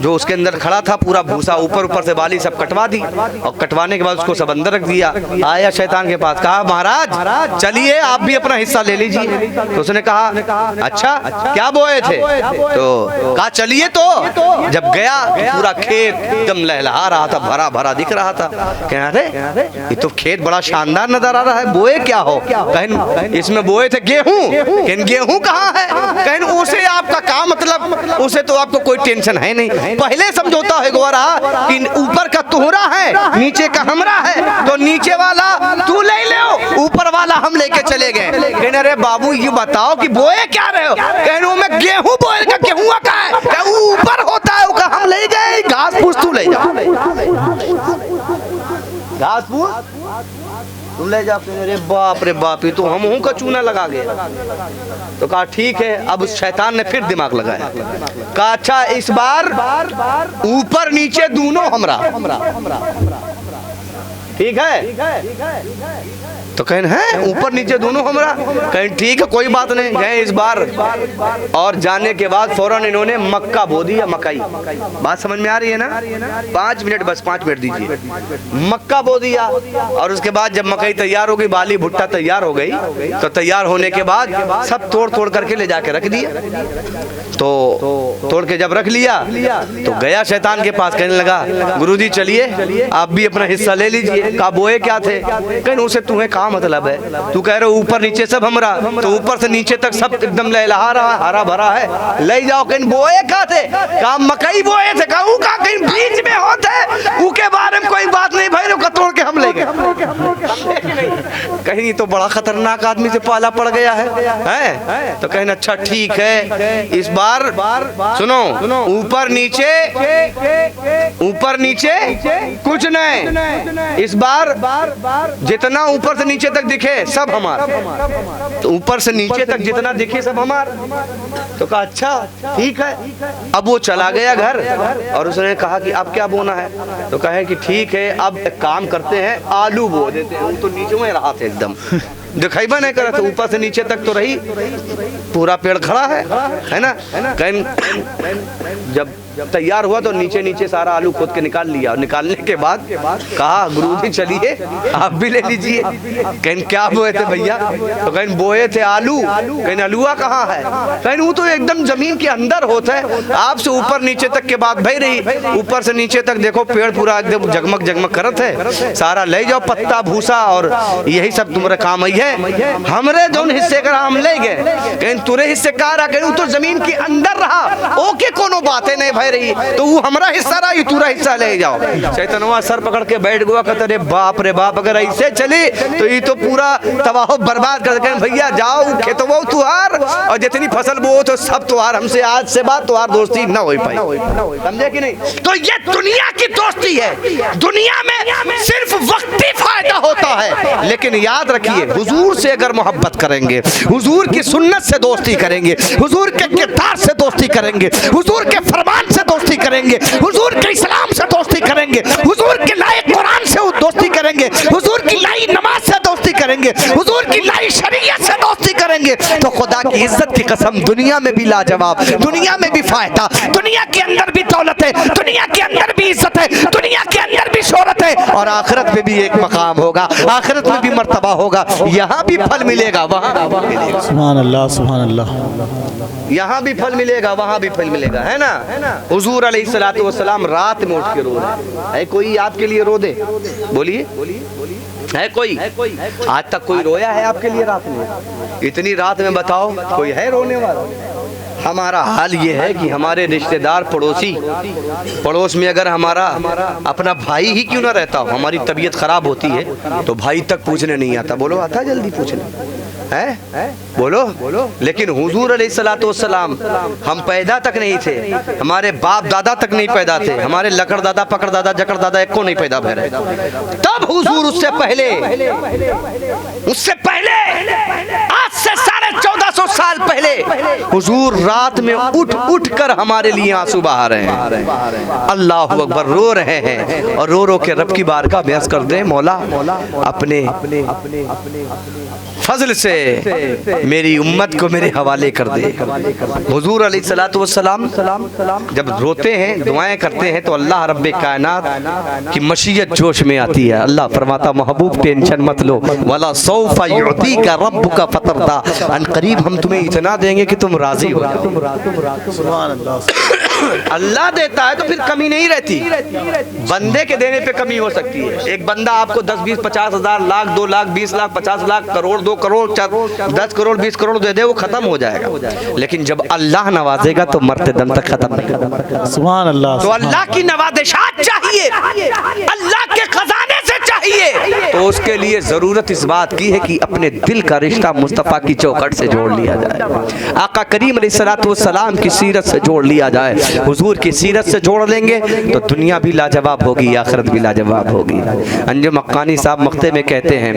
जो उसके अंदर खड़ा था, पूरा भूसा ऊपर ऊपर से बाली सब कटवा दी, और कटवाने के बाद उसको सब अंदर रख दिया। आया शैतान के पास, कहा महाराज चलिए आप भी अपना हिस्सा ले लीजिए। तो उसने कहा अच्छा क्या बोए थे? तो कहा चलिए। तो जब गया पूरा खेत एकदम लहलहा रहा था, भरा भरा दिख रहा था। कह रहे ये तो खेत बड़ा शानदार नजर आ रहा है, बोए क्या हो? कहें इसमें बोए थे गेहूं। कहें गेहूं कहाँ है? कहें उसे आपका काम मतलब उसे तो आपको कोई टेंशन है नहीं, पहले समझौता है गोरा कि ऊपर का तुहरा है नीचे का हमरा है, तो नीचे वाला तू ले लो, ऊपर वाला हम लेके चले गए। कहने अरे बाबू ये बताओ कि बोए क्या रहे हो? कहने वो मैं गेहूं बोए का, गेहूं का है ऊपर होता है, उसका हम ले गए, घास फूस तू ले जा, घास फूस तुम ले जा। अरे बाप रे बाप, ये तो हम का चूना लगा गया। तो कहा ठीक है। अब उस शैतान ने फिर दिमाग लगाया, कहा अच्छा इस बार ऊपर नीचे दोनों हमरा, ठीक है? तो कहने हैं ऊपर नीचे दोनों हमरा। कहें ठीक है कोई बात नहीं। गए इस बार, और जाने के बाद फौरन इन्होंने मक्का बो दिया, मकई। बात समझ में आ रही है ना? 5 मिनट, बस 5 मिनट दीजिए। मक्का बो दिया, और उसके बाद जब मकई तैयार हो गई, बाली भुट्टा तैयार हो गई, तो तैयार होने के बाद सब तोड़ तोड़ करके ले जाके रख दिया। तो तोड़ के जब रख लिया तो गया शैतान के पास, कहने लगा गुरुजी चलिए आप भी अपना हिस्सा ले लीजिए। कहा बोए क्या थे? कहीं उसे तुम्हें क्या मतलब है? तू कह रहे हो ऊपर नीचे सब हमरा, तो ऊपर से नीचे तक सब एकदम लहलहा रहा, हरा भरा है, ले जाओ। कहीं बोए क्या थे? कहा मकई बोए थे। कहा कहीं बीच में होते, उसके बारे में कोई बात नहीं भाई, रोका तोड़ के हम ले गए। कहीं तो बड़ा खतरनाक आदमी से पाला पड़ गया है? तो कहना अच्छा ठीक है, इस बार सुनो ऊपर नीचे, ऊपर नीचे कुछ नहीं, इस बार जितना ऊपर से नीचे तक दिखे सब हमारा। तो ऊपर से नीचे तक जितना दिखे सब हमारा। तो कहा अच्छा ठीक है। अब वो चला गया घर, और उसने कहा कि अब क्या बोना है? तो कहे कि ठीक है अब एक काम करते हैं, आलू बो देते हैं। वो तो नीचे में रहा था एकदम, दिखाई भी नहीं कर रहा था, ऊपर से नीचे तक तो रही, पूरा पेड़ खड़ा है ना? कहीं जब तैयार हुआ तो नीचे नीचे सारा आलू खोद के निकाल लिया। निकालने के बाद कहा गुरुजी चलिए आप भी ले लीजिए। कहीं क्या बोए थे भैया? तो कहीं बोए थे आलू। कहीं अलुआ कहाँ है? कहीं वो तो एकदम जमीन के अंदर होता है। आपसे ऊपर नीचे तक के बात भई रही, ऊपर से नीचे तक देखो पेड़ पूरा एकदम जगमग जगमग करत है। सारा ले जाओ पत्ता भूसा और यही सब तुम्हारे काम आई है। हमरे जो हिस्से का हम ले गए, कहीं तुरे हिस्से का रहा, कहीं तो जमीन के अंदर रहा। ओके कोनो बातें नहीं भई रही, तो वो हमारा हिस्सा रहा, ये तुरा हिस्सा ले जाओ। चैतनवा सर पकड़ के बैठ गया, कहते रे बाप रे बाप, अगर ऐसे चली तो ये तो पूरा तबाह बर्बाद कर देंगे। भैया जाओ खेतों तुहार और जितनी फसल बो तो सब तुहार, हमसे आज से बात तुहार दोस्ती न हो पाई। समझे कि नहीं? तो ये दुनिया की दोस्ती है। दुनिया में सिर्फ वक्ती फायदा होता है, लेकिन याद रखिए हुजूर से अगर मोहब्बत करेंगे, हुजूर की सुन्नत से दोस्ती करेंगे, हुजूर के किरदार से दोस्ती करेंगे, हुजूर के फरमान से दोस्ती करेंगे, हुजूर के इस्लाम से दोस्ती करेंगे, हुजूर के लाए कुरान से दोस्ती करेंगे, हुजूर की लाई नमाज से दोस्ती करेंगे, हुजूर की लाई शरीयत से दोस्ती करेंगे, तो खुदा की इज्जत की कसम दुनिया में भी लाजवाब, दुनिया में भी फायदा, दुनिया के अंदर भी दौलत है, दुनिया के अंदर भी इज्जत है, दुनिया के अंदर भी शोहरत है, और आखिरत में भी एक मकाम होगा, आखिरत में भी मर्तबा होगा। यहाँ भी फल मिलेगा, वहाँ भी मिलेगा। सुभान अल्लाह, सुभान अल्लाह। यहाँ भी फल मिलेगा, वहाँ भी फल मिलेगा, है ना? हुजूर अलैहिस्सलातु वस्सलाम रात में उठ के रो रहे हैं। कोई आपके लिए रो दे? बोलिए, है कोई? आज तक कोई रोया है आपके लिए रात में? इतनी रात में बताओ कोई है रोने वाला? हमारा हाल ये है कि हमारे रिश्तेदार पड़ोस में अगर हमारा अपना भाई ही क्यों ना रहता हो, हमारी तबीयत खराब होती है तो भाई तक पूछने नहीं आता। बोलो आता जल्दी पूछने है? बोलो। लेकिन हुजूर अलैहिस्सलातु वस्सलाम हम पैदा तक नहीं थे, हमारे बाप दादा तक नहीं पैदा थे, हमारे लकड़ दादा पकड़ दादा जकड़ दादा एक को नहीं पैदा भय रहे, तब हुजूर उससे पहले आज से 1450 साल पहले हुजूर रात में उठ कर हमारे लिए आंसू बहा रहे हैं। अल्लाह अकबर, रो रहे हैं और रो के रब की बारगाह में अर्ज़ कर दे, मौला अपने फजल से मेरी उम्मत को मेरे हवाले कर दे। हुजूर अलैहिस्सलातु वस्सलाम जब रोते हैं, दुआएं करते हैं, तो अल्लाह रब्बे कायनात की मशीयत जोश में आती है। अल्लाह फरमाता महबूब टेंशन मत लो, वला सौफा युअतीका रब्बुका फतरदा, अन करीब हम तुम्हें इतना देंगे कि तुम राजी हो जाओ। सुभान अल्लाह। अल्लाह देता है तो फिर कमी नहीं रहती, बंदे के देने पे कमी हो सकती है। एक बंदा आपको 10, 20, 50 हजार, लाख, 2 लाख, 20 लाख, 50 लाख, करोड़, 2 करोड़, 10 करोड़, 20 करोड़ दे दे, वो खत्म हो जाएगा। लेकिन जब अल्लाह नवाजेगा तो मरते दम तक खत्म नहीं होगा। सुभान अल्लाह। तो अल्लाह की नवाजिशात चाहिए, अल्लाह के खजाने से चाहिए, तो उसके लिए जरूरत इस बात की है कि अपने दिल का रिश्ता मुस्तफ़ा की चौखट से जोड़ लिया जाए, आका करीम अलैहिस्सलातु वस्सलाम की सीरत से जोड़ लिया जाए। हुजूर की सीरत से जोड़ लेंगे तो दुनिया भी लाजवाब होगी, आखिरत भी लाजवाब होगी। अंजुम मक्कानी साहब मक्ते में कहते हैं,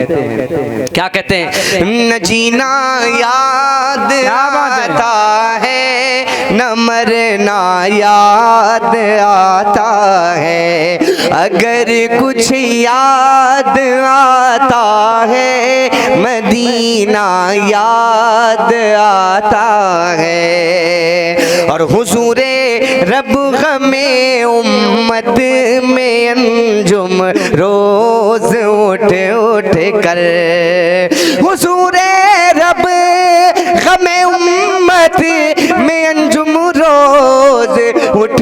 क्या कहते हैं? न जीना याद आता है, न मरना याद आता है, अगर कुछ याद आता है मदीना याद आता है। और हुजूरे रब गमे उम्मत में अंजुम रोज उठ कर, हुजूरे रब गमे उम्मत में अंजुम रोज उठ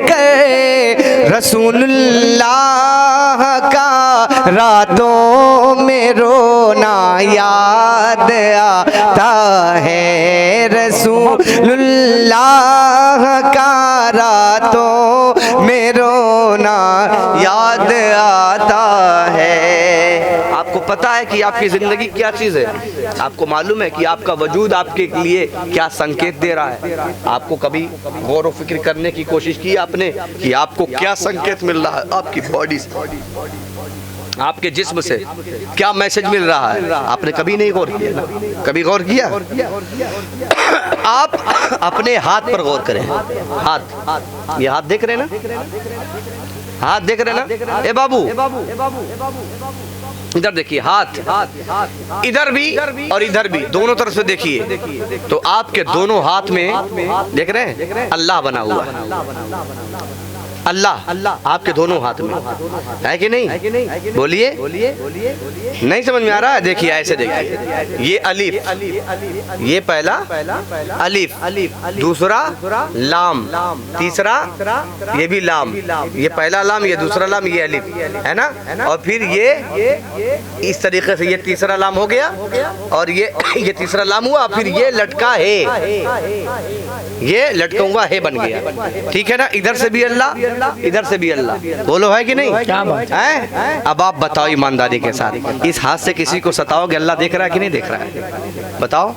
कर, रसूलुल्लाह का रातों में रोना याद आता है, रसूलुल्लाह का रातों में रोना याद आता है। आपको पता है कि आपकी जिंदगी क्या चीज है? आपको मालूम है कि आपका वजूद आपके लिए क्या संकेत दे रहा है? आपको कभी गौर व फिक्र करने की कोशिश की आपने कि आपको क्या संकेत मिल रहा है? आपकी बॉडी से, आपके जिस्म से क्या मैसेज मिल रहा है? आपने कभी नहीं गौर किया ना? कभी गौर किया? आप अपने हाथ पर गौर करें। हाथ, ये हाथ देख रहे हैं ना? हाथ देख रहे ना? ए बाबू इधर देखिए, हाथ इधर भी और इधर भी, दोनों तरफ से देखिए। तो आपके दोनों हाथ में देख रहे हैं अल्लाह बना हुआ है। अल्लाह आपके दोनों हाथ में है कि नहीं? बोलिए। नहीं समझ में आ रहा है? देखिए ऐसे देखिए, ये अलिफ, ये पहला अलिफ, दूसरा लाम, तीसरा ये भी लाम, ये पहला लाम, ये दूसरा लाम, ये अलिफ है ना। और फिर ये इस तरीके से ये तीसरा लाम हो गया और ये तीसरा लाम हुआ, फिर ये लटका है, ये लटका हुआ है बन गया। ठीक है ना? इधर से भी अल्लाह, इधर से भी अल्लाह। बोलो है कि नहीं? है? अब आप बताओ ईमानदारी के साथ, इस हाथ से किसी को सताओगे, अल्लाह देख रहा है कि नहीं देख रहा है? बताओ।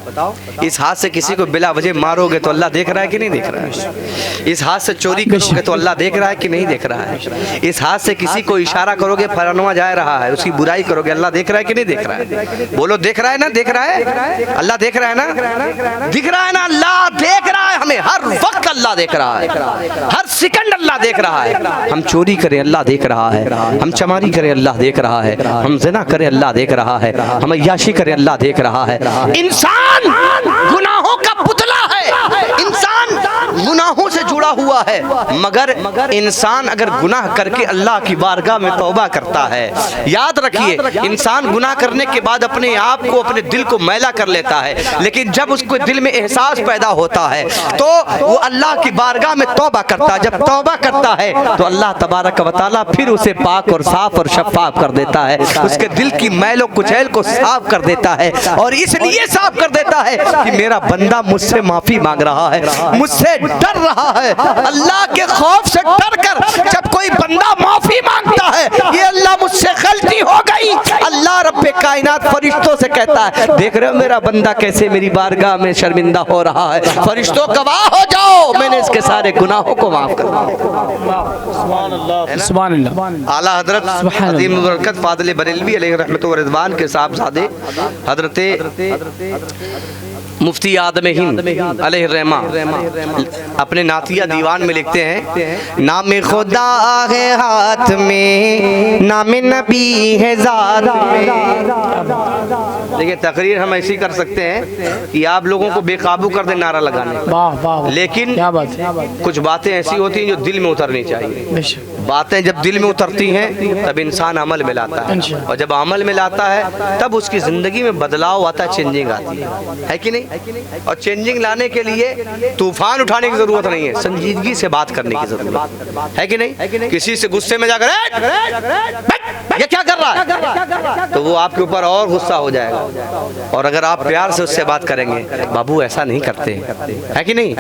इस हाथ से किसी को बिला वजह मारोगे तो अल्लाह देख रहा है कि नहीं देख रहा है? इस हाथ से चोरी करोगे तो अल्लाह देख रहा है कि नहीं देख रहा है? इस हाथ से किसी को इशारा करोगे, फलाना जा रहा है, उसकी बुराई करोगे, अल्लाह देख रहा है कि नहीं देख रहा है? बोलो देख रहा है ना? देख रहा है? अल्लाह देख रहा है ना? दिख रहा है ना? अल्लाह देख रहा है हमें, हर वक्त अल्लाह देख रहा है, हर सेकंड अल्लाह देख रहा है। हम चोरी करें अल्लाह देख रहा है, हम चमारी करें अल्लाह देख रहा है, हम ज़िना करें अल्लाह देख रहा है, हम अय्याशी करें अल्लाह देख रहा है। इंसान गुनाहों का पुतला है, इंसान गुनाहों से जुड़ा हुआ है, मगर इंसान अगर गुनाह करके अल्लाह की बारगाह में तौबा करता है, याद रखिए, इंसान गुनाह करने के बाद अपने आप को, अपने दिल को मैला कर लेता है, लेकिन जब उसको दिल में एहसास पैदा होता है तो वो अल्लाह की बारगाह में तौबा करता है। जब तौबा करता है तो अल्लाह तबारक व तआला फिर उसे पाक और साफ और शफाफ कर देता है, उसके दिल की मैलो कुचैल को साफ कर देता है। और इसलिए साफ कर देता है कि मेरा बंदा मुझसे माफी मांग रहा है, मुझसे डर रहा है। अल्लाह के खौफ से डर कर जब कोई बंदा माफी मांगता है, ये अल्लाह मुझसे गलती हो गई, अल्लाह रब्बे कायनात फरिश्तों से कहता है, देख रहे हो मेरा बंदा कैसे मेरी बारगाह में शर्मिंदा हो रहा है, फरिश्तों गवाह हो जाओ, मैंने इसके सारे गुनाहों को माफ कर दिया। आला हजरत अज़ीम बरकत फादिल बरेलवी अलैहि रहमत व रिज़वान के साहबजादे हजरत मुफ्ती आदम हिंद अलैहि रहमा अपने नातिया दीवान में लिखते हैं, नाम खुदा है हाथ में, नाम नबी है ज़ात में। देखिए तकरीर हम ऐसी कर सकते हैं कि आप लोगों को बेकाबू कर दे नारा लगाने, लेकिन कुछ बातें ऐसी होती हैं जो दिल में उतरनी चाहिए। बातें जब दिल में उतरती हैं तब इंसान अमल में लाता है, और जब अमल में लाता है तब उसकी ज़िंदगी में बदलाव आता है, चेंजिंग आती है कि नहीं? और चेंजिंग लाने के लिए तूफान उठाने की जरूरत नहीं है, संजीदगी से बात करने की जरूरत है कि नहीं? किसी से गुस्से में जाकर ये क्या कर रहा है, तो वो आपके ऊपर और गुस्सा हो जाएगा। और अगर आप प्यार से उससे बात करेंगे, बाबू ऐसा नहीं करते, है कि नहीं?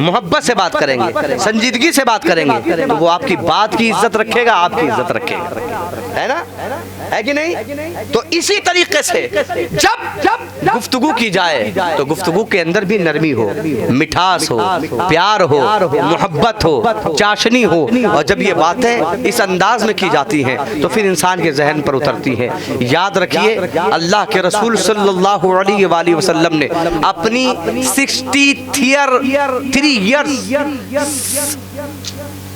मोहब्बत से बात करेंगे, संजीदगी से बात करेंगे, तो वो आपकी बात की इज्जत रखेगा, आपकी इज्जत रखेगा, है ना? है कि नहीं? तो इसी तरीके से जब गुफ्तगू की जाए तो गुफ्तगू के अंदर भी नरमी हो, मिठास हो, प्यार हो, मोहब्बत हो, चाशनी हो। और जब ये बातें इस अंदाज में की जाती हैं तो फिर इंसान के जहन पर उतरती हैं। याद रखिए, अल्लाह के रसूल सल्लल्लाहु अलैहि वसल्लम ने अपनी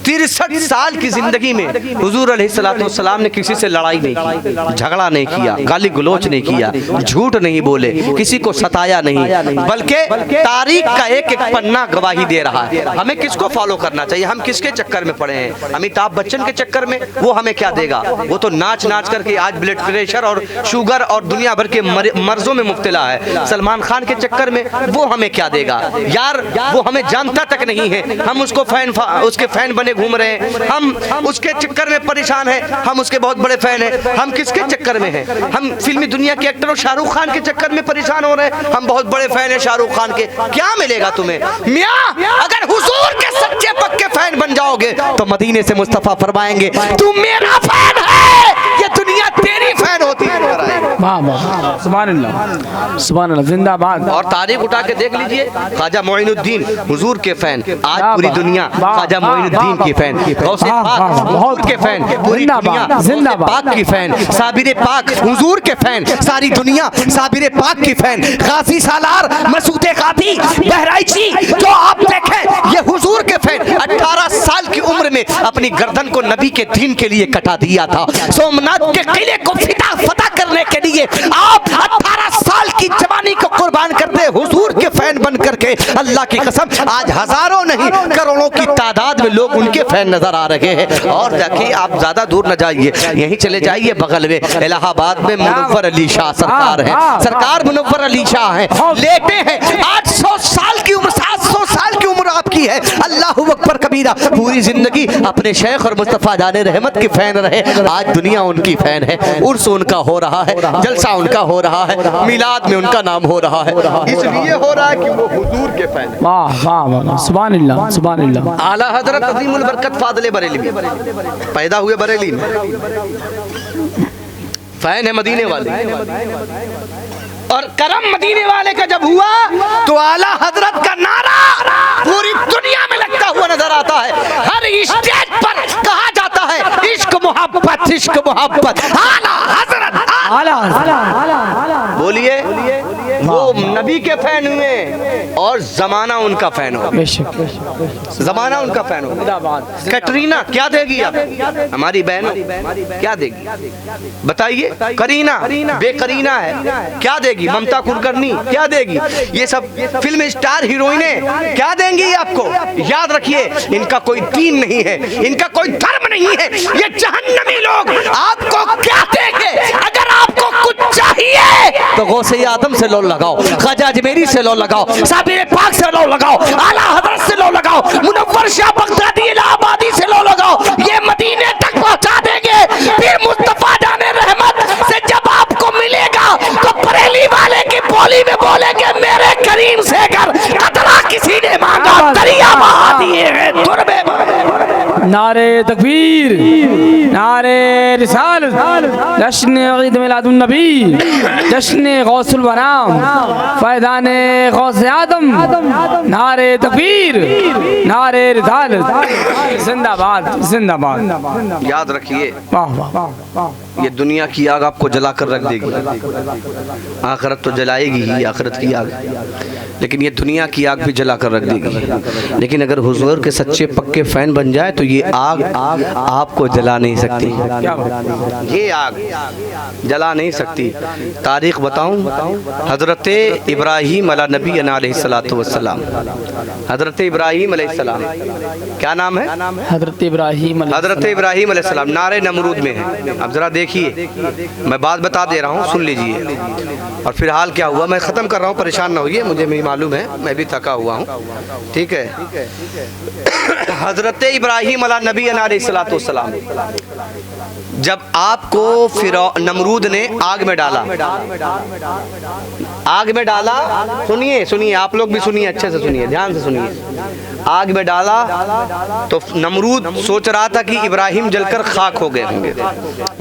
63 साल की जिंदगी में हुजूर अलैहिस्सलाम ने किसी से लड़ाई नहीं की, झगड़ा नहीं किया, गाली गलोच नहीं किया, झूठ नहीं बोले, किसी को सताया नहीं, बल्कि तारीख का एक एक पन्ना गवाही दे रहा है। हमें किसको फॉलो करना चाहिए? हम किसके चक्कर में पड़े हैं? अमिताभ बच्चन के चक्कर में? वो हमें क्या देगा? वो तो नाच नाच करके आज ब्लड प्रेशर और शुगर और दुनिया भर के मर्जों में मुब्तला है। सलमान खान के चक्कर में वो हमें क्या देगा? यार वो हमें जानता तक नहीं है, हम उसको उसके फैन बने घूम रहे हैं, हम उसके चक्कर में परेशान हैं, हम उसके बहुत बड़े फैन हैं। हम किसके चक्कर में हैं? हम फिल्मी दुनिया के एक्टर और शाहरुख खान के चक्कर में परेशान हो रहे हैं, हम बहुत बड़े फैन हैं शाहरुख खान के। क्या मिलेगा तुम्हें? मियां, अगर हुजूर के सच्चे पक्के फैन बन जाओगे तो मदीने से मुस्तफा फरमाएंगे, तू मेरा फैन है, ये दुनिया तेरी फैन होती है। वाह वाह, सुभान अल्लाह, सुभान अल्लाह, जिंदाबाद। और तारीख उठा के देख लीजिए, ख्वाजा मोइनुद्दीन हुजूर के फैन, आज पूरी दुनिया ख्वाजा मोइनुद्दीन की फैन, गौसे पाक हुजूर के फैन, पूरी दुनिया गौसे पाक की फैन, साबिर पाक हुजूर के फैन, सारी दुनिया साबिर पाक की फैन, गाजी सालार मसूदे कादी बहराइची, जो आप देखें ये हुजूर के फैन। 18 साल की उम्र में अपनी गर्दन को नबी के दीन के लिए कटा दिया था, सोमनाथ के किले को फतह करने के लिए आप 18 साल की जवानी को कुर्बान करते हुजूर के फैन बन करके। अल्लाह की कसम, आज हजारों नहीं करोड़ों की तादाद में लोग उनके फैन नजर आ रहे हैं। और देखिए, आप ज्यादा दूर न जाइए, यहीं चले जाइए बगल में इलाहाबाद में मुनव्वर अली शाह सरकार है, सरकार मुनव्वर अली शाह है, लेटे हैं। 800 साल की उम्र, 700 साल की उम्र आपकी है। अल्लाह अकबर कबीरा, पूरी जिंदगी अपने शेख और मुस्तफा जाने रहमत के फैन रहे, आज दुनिया उनकी फैन है। उर्स उनका हो रहा है, जलसा उनका हो रहा है, मिलाद में उनका नाम हो रहा है, इसलिए हो रहा है कि वो हुजूर के फैन है। वाह वाह वाह, सुभान अल्लाह, सुभान अल्लाह। आला हजरत अजीमुल बरकत फादले बरेलवी पैदा हुए बरेली में, फैन है मदीने वाले। और करम मदीने वाले का जब हुआ तो आला हजरत का नारा पूरी दुनिया में लगता हुआ नजर आता है। हर स्टेज पर कहा जाता है इश्क मोहब्बत, इश्क मोहब्बत, आला हजरत, बोलिए। वो नबी के फैन हुए और जमाना उनका फैन हो, जमाना उनका फैन हो। कैटरीना क्या देगी आप, हमारी बहन क्या देगी बताइए? करीना बेकरीना है, क्या देगी? ममता कुलकर्णी क्या देगी? ये सब फिल्म स्टार हीरोइनें क्या देंगी आपको? याद रखिए, इनका कोई दीन नहीं है, इनका कोई धर्म नहीं है, ये जहन्नमी लोग आपको क्या देंगे? अगर आपको कुछ चाहिए तो गौसे आदम से लो लगाओ, ख्वाजा अजमेरी से लो लगाओ, साबिर पाक से लो लगाओ, आला हजरत से लो लगाओ, मुनव्वर शाह बगदादी इलाहाबादी से लो लगाओ, ये मदीने तक पहुंचा देंगे। फिर मुस्तफा जाने रहमत से जब आपको मिलेगा तो बरेली वाले की बोली में बोलेंगे, मेरे करीम से कर कतरा किसी ने मांगा, दरिया बहा दिए हैं तुरबे। नारे तकबीर, नारे रिसालत, जश्न ईद मिलादुन नबी, जश्न गौसुल वराम, फैज़ाने गौसे आदम, नारे तकबीर, नारे रिसालत, जिंदाबाद जिंदाबाद। याद रखिए, वाह वाह, ये दुनिया की आग आपको जलाकर रख देगी, आखिरत तो जलाएगी ही, आखिरत की आग, लेकिन ये दुनिया की आग भी जलाकर रख देगी। लेकिन अगर हुजूर के सच्चे पक्के फैन बन जाए तो ये आग आपको जला नहीं सकती, ये आग जला नहीं सकती। तारीख बताऊं, हजरत इब्राहीम अला नबी अलैहिस्सलातु वस्सलाम, हजरत इब्राहीम अलैहिस्सलाम, क्या नाम है? हजरत इब्राहीम, हजरत इब्राहीम अलैहिस्सलाम नारे नमरूद में है। अब जरा देखिए, मैं बात बता दे रहा हूँ, सुन लीजिए। और फिलहाल क्या हुआ, मैं ख़त्म कर रहा हूँ, परेशान ना होइए, मुझे भी मालूम है, मैं भी थका हुआ हूँ, ठीक है। हजरत इब्राहीम अला नबी अलैहिस्सलातु वस्सलाम, जब आपको फिर नमरूद ने आग में डाला, आग में डाला, सुनिए सुनिए, आप लोग भी सुनिए, अच्छे से सुनिए, ध्यान से सुनिए। आग में डाला तो नमरूद सोच रहा था कि इब्राहिम जलकर खाक हो गए होंगे,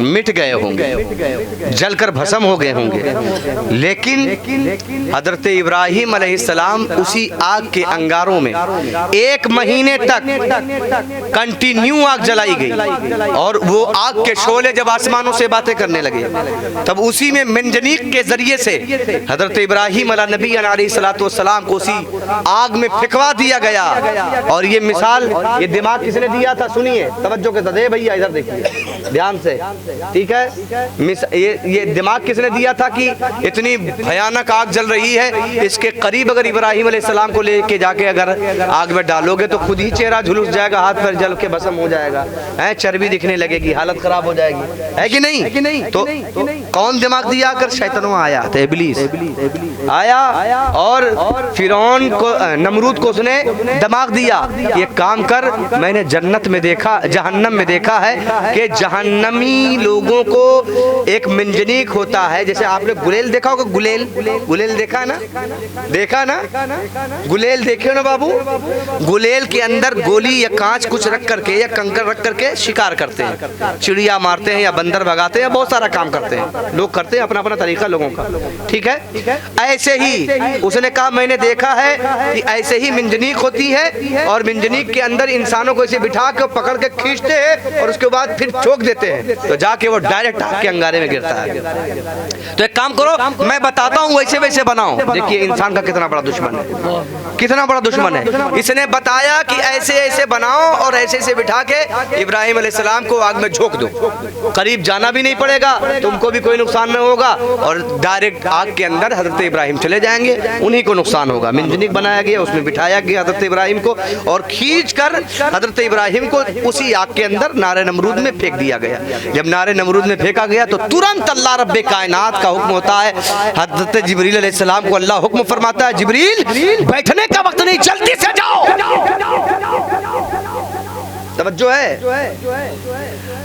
मिट गए होंगे, जलकर भस्म हो गए होंगे। लेकिन हजरत इब्राहिम अलैहिस्सलाम उसी आग के अंगारों में 1 महीने तक कंटिन्यू आग जलाई गई, और वो आग के शोले जब आसमानों से बातें करने लगे, तब उसी में मंजनीक के जरिए से हजरत इब्राहिम अला नबी अलैहिस्सलातु वस्सलाम को उसी आग में फेंकवा दिया गया। और ये मिसाल, ये दिमाग किसने दिया था? सुनिए, तवज्जो के साथ भैया, इधर देखिए ध्यान से, ठीक है। ये दिमाग किसने दिया था कि इतनी भयानक आग जल रही है, इसके करीब अगर इब्राहिम अलैहिस्सलाम को लेके जाके अगर आग में डालोगे तो खुद ही चेहरा झुलस जाएगा, हाथ पैर जल के भस्म हो जाएगा, है, चर्बी दिखने लगेगी, हालत खराब हो जाएगी, है कि नहीं? तो कौन दिमाग दिया? कर शैतानों आया था, इब्लीस आया, और फिरौन को, नमरूद को उसने दिमाग दिया, ये काम कर। मैंने जन्नत में देखा, जहन्नम में देखा है कि जहन्नमी लोगों को एक मंजनीक होता है, जैसे आपने गुलेल देखा होगा, गुलेल, गुलेल देखा ना, देखा ना, गुलेल देखे ना बाबू? गुलेल के अंदर गोली या कांच कुछ रख करके या कंकर रख करके शिकार करते हैं, चिड़िया मारते हैं या बंदर भगाते हैं, बहुत सारा काम करते हैं। लोग करते हैं अपना अपना तरीका लोगों का, ठीक है। ऐसे ही उसने कहा मैंने देखा है कि ऐसे ही मिंजनीक होती है और मिंजनीक के अंदर इंसानों को इसे बिठा के पकड़ के खींचते हैं और उसके बाद फिर चोक देते हैं, तो जाके वो डायरेक्ट आग के अंगारे में गिरता है। तो एक काम करो, मैं बताता हूँ वैसे वैसे बनाओ। देखिए इंसान का कितना बड़ा दुश्मन है, कितना बड़ा दुश्मन है। इसने बताया कि ऐसे ऐसे बनाओ और ऐसे ऐसे बिठा के इब्राहिम अलैहिस्सलाम को आग में झोंक दो, करीब जाना भी नहीं पड़ेगा, तुमको भी कोई नुकसान नहीं होगा और डायरेक्ट आग के अंदर हजरत इब्राहिम चले जाएंगे, उन्हीं को नुकसान होगा। मिंजनीक बनाया गया, उसमें बिठाया गया हजरत इब्राहिम को और खींच कर हजरत इब्राहिम को उसी आग के अंदर नारे नमरूद में फेंक दिया गया। जब नारे नमरूद में फेंका गया तो तुरंत अल्लाह रब्बे कायनात का हुक्म होता है, हजरत जिब्रील अलैहिस्सलाम को अल्लाह हुक्म फरमाता है, जिब्रील बैठने का वक्त नहीं, जल्दी से जाओ। तवज्जो है।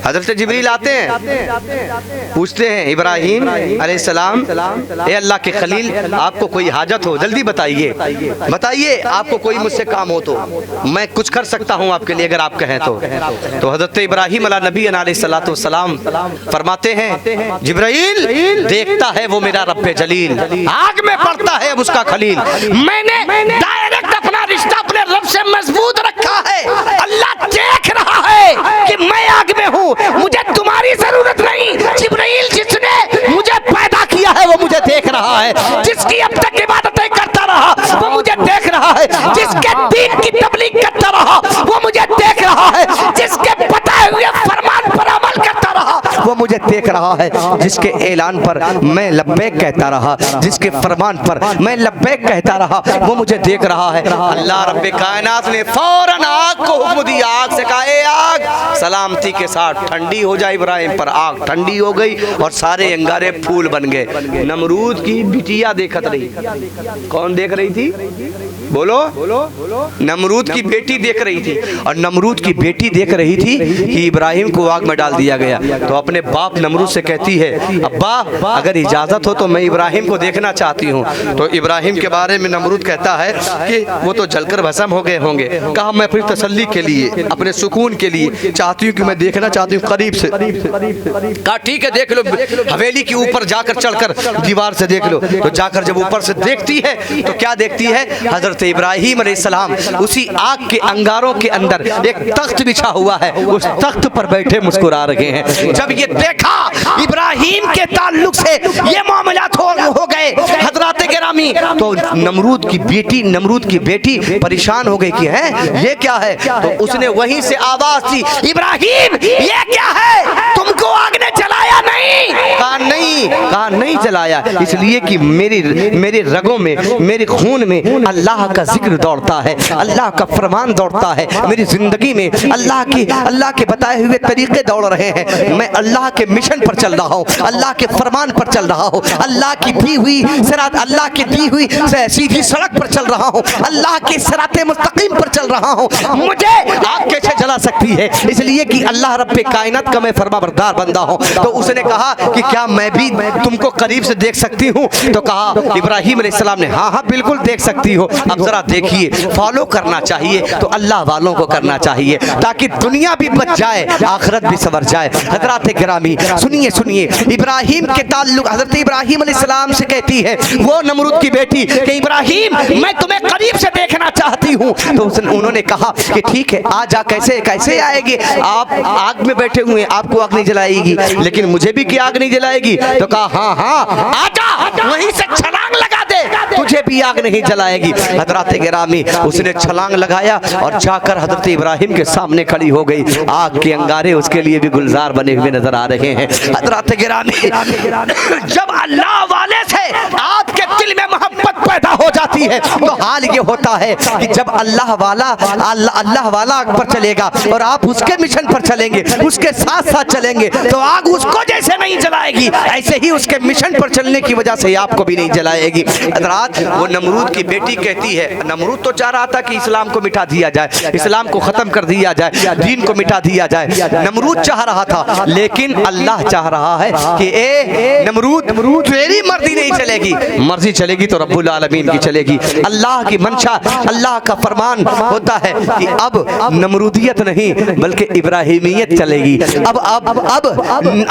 हजरत जिब्रील आते हैं, पूछते हैं इब्राहिम अलैहिस्सलाम, ए अल्लाह के खलील आपको कोई हाजत हो जल्दी बताइए, बताइए आपको कोई मुझसे काम हो तो मैं कुछ कर सकता हूँ आपके लिए अगर आप कहें तो हजरत इब्राहिम अला नबी अलैहिस्सलाम फरमाते हैं, जिब्रील देखता है वो मेरा रब्बे जलील, आग में पड़ता है अब उसका खलील, मैंने डायरेक्ट अपना रिश्ता अपने रब से मजबूत रखा है, अल्लाह देख रहा है कि मैं आग में हूँ, मुझे तुम्हारी जरूरत नहीं। जिब्रील जिसने मुझे पैदा किया है वो मुझे देख रहा है, जिसकी अब तक इबादतें करता रहा वो मुझे देख रहा है, जिसके दीन की तबलीग करता रहा वो मुझे देख रहा है, जिसके बताए हुए फरमान पर अमल करता रहा वो मुझे देख रहा है, जिसके ऐलान पर मैं लब्बैक कहता रहा, जिसके फरमान पर मैं लब्बैक कहता रहा वो मुझे देख रहा है। अल्लाह रब्बे कायनात ने फौरन आग को हुक्म दिया, आग से कहा ए आग सलामती के साथ ठंडी हो जाए इब्राहिम पर। आग ठंडी हो गई और सारे अंगारे फूल बन गए। नमरूद की बिटिया देखत रही, कौन देख रही थी बोलो? नमरूद की बेटी देख रही थी और नमरूद की बेटी देख रही थी कि इब्राहिम को आग में डाल दिया गया, तो अपने बाप नमरूद से कहती है, अब्बा अगर इजाजत हो तो मैं इब्राहिम को देखना चाहती हूँ। तो इब्राहिम के बारे में नमरूद कहता है कि वो तो जलकर भस्म हो गए होंगे। कहा मैं अपनी तसल्ली के लिए, अपने सुकून के लिए चाहती हूँ कि मैं देखना चाहती हूँ करीब से। कहा ठीक है देख लो, हवेली के ऊपर जाकर चढ़कर दीवार से देख लो। तो जाकर जब ऊपर से देखती है तो क्या देखती है, हजरत इब्राहिम अलैहिस्सलाम उसी आग के अंगारों के अंदर एक तख्त बिछा हुआ है, उस तख्त पर बैठे मुस्कुरा रहे हैं। जब ये देखा इब्राहिम के ताल्लुक से ये मामलात हो गए हजरात गिरामी, तो नमरूद की बेटी परेशान हो गई कि है ये क्या है। तो उसने वहीं से आवाज दी, इब्राहिम ये क्या है, तुमको आग ने जलाया नहीं? कहा नहीं जलाया, इसलिए कि मेरे रगों में, मेरे खून में अल्लाह का जिक्र दौड़ता है, अल्लाह का फरमान दौड़ता है, मेरी जिंदगी में अल्लाह के बताए हुए तरीके दौड़ रहे हैं। मैं अल्लाह के मिशन पर चल रहा हूँ, अल्लाह के फरमान पर चल रहा हूँ, अल्लाह की दी हुई सिरात, अल्लाह की दी हुई सीधी सड़क पर चल रहा हूँ, अल्लाह के सिराते मुस्तकीम पर चल रहा हूँ। मुझे आग कैसे जला सकती है? इसलिए कि अल्लाह रब्बे कायनात का मैं फरमाबरदार बंदा हूँ। तो उसने कहा कि क्या मैं भी तुमको करीब से देख सकती हूँ? तो कहा इब्राहिम अलैहिस्सलाम ने, हाँ बिल्कुल देख सकती हो। अब जरा देखिए, फॉलो करना चाहिए तो अल्लाह वालों को करना चाहिए ताकि दुनिया भी बच जाए, आखिरत भी संवर जाए। हजरात गिरामी सुनिए, इब्राहिम के ताल्लुक हजरत इब्राहिम अलैहिस्सलाम से कहती है वो नमरूद की बेटी कि इब्राहिम मैं तुम्हें करीब से देखना चाहती हूँ। तो उन्होंने कहा कि ठीक है आ जा। कैसे आएगी? आप आग में बैठे हुए हैं, आपको आग नहीं जलाएगी, लेकिन मुझे भी क्या आग नहीं जलाएगी? तो कहा हाँ आजा, वहीं से छलांग लगा दे, तुझे भी आग नहीं जलाएगी। हजरात गिरामी उसने छलांग लगाया और जाकर हजरत इब्राहिम के सामने खड़ी हो गई। आग के अंगारे उसके लिए भी गुलजार बने हुए नजर आ रहे हैं। हजरात गिरामी जब अल्लाह वाले से आपके दिल में मोहब्बत पैदा हो जाती है तो हाल ये होता है कि जब अल्लाह वाला आग पर चलेगा और आप उसके मिशन पर चलेंगे, उसके साथ साथ चलेंगे, तो आग उसको जैसे नहीं जलाएगी, ऐसे ही उसके मिशन पर चलने की वजह से आपको भी नहीं जलाएगी। हजरात वो नमरूद की बेटी कहती है, नमरूद तो चाह रहा था कि इस्लाम को मिटा दिया जाए, इस्लाम को खत्म कर दिया जाए, दीन को मिटा दिया जाए, नमरूद चाह रहा था, लेकिन अल्लाह चाह रहा है कि ए नमरूद तेरी मर्जी नहीं चलेगी, मर्जी चलेगी तो रब्बुल आलमीन की चलेगी। अल्लाह की मंशा, अल्लाह का फरमान होता है कि अब नमरूदियत नहीं बल्कि इब्राहिमियत चलेगी। अब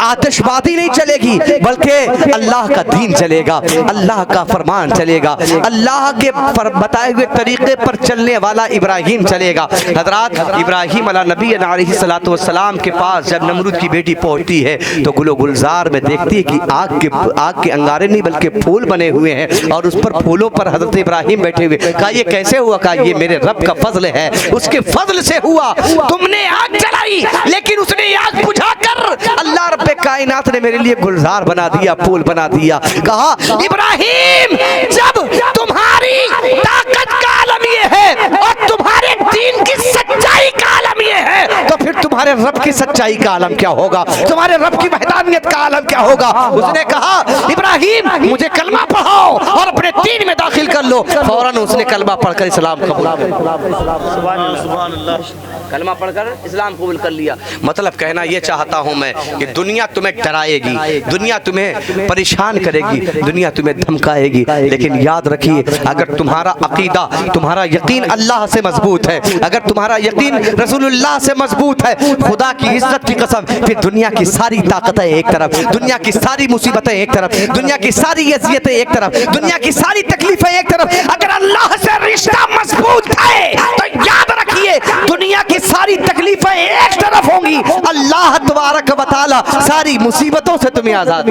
आतिशबाजी नहीं चलेगी बल्कि अल्लाह का दीन चलेगा, अल्लाह का फरमान चलेगा, अल्लाह के बताए हुए तरीके पर चलने वाला इब्राहिम चलेगा। हजरात, इब्राहिम अला नबी अलैहिस्सलातु वस्सलाम के पास जब नमरूद की बेटी पहुंचती है तो गुलो गुलजार में देखती है कि आग के अंगारे नहीं बल्कि फूल बने हुए हैं और उस पर फूलों पर हजरत इब्राहिम बैठे हुए। कहा ये कैसे हुआ? कहा ये मेरे रब का फजल है, उसके फजल से हुआ। तुमने आग जलाई लेकिन उसने आग बुझाकर अल्लाह रब्बे कायनात ने मेरे लिए गुलजार बना दिया, फूल बना दिया। कहा इब्राहिम, जब तुम्हारी ताकत का आलम ये है और तुम्हारे दीन की सच्चाई का आलम ये है तो फिर तुम्हारे रब की सच्चाई का आलम क्या होगा, तुम्हारे रब की वहदानियत का आलम क्या होगा। उसने कहा इब्राहिम मुझे कलमा पढ़ाओ और अपने दीन में दाखिल कर लो। फौरन उसने कलमा पढ़कर इस्लाम कबूल कर लिया, कलमा पढ़कर इस्लाम कबूल कर लिया। मतलब कहना ये चाहता हूँ मैं कि दुनिया तुम्हें डराएगी, दुनिया तुम्हें परेशान करेगी, दुनिया तुम्हें धमकाएगी, लेकिन याद रखिए अगर तुम्हारा अकीदा, तुम्हारा यकीन अल्लाह से मजबूत है, अगर तुम्हारा यकीन रसूलुल्लाह से मजबूत है, खुदा की इज्जत की कसम, फिर दुनिया की सारी ताकतें एक तरफ, दुनिया की सारी मुसीबतें एक तरफ, दुनिया की सारी अज़ियतें एक तरफ, दुनिया की सारी तकलीफें एक तरफ। अगर अल्लाह से रिश्ता मजबूत है तो याद रखिए दुनिया की सारी तकलीफें एक तरफ होंगी, अल्लाह तबारक व तआला सारी मुसीबतों से तुम्हें आजाद,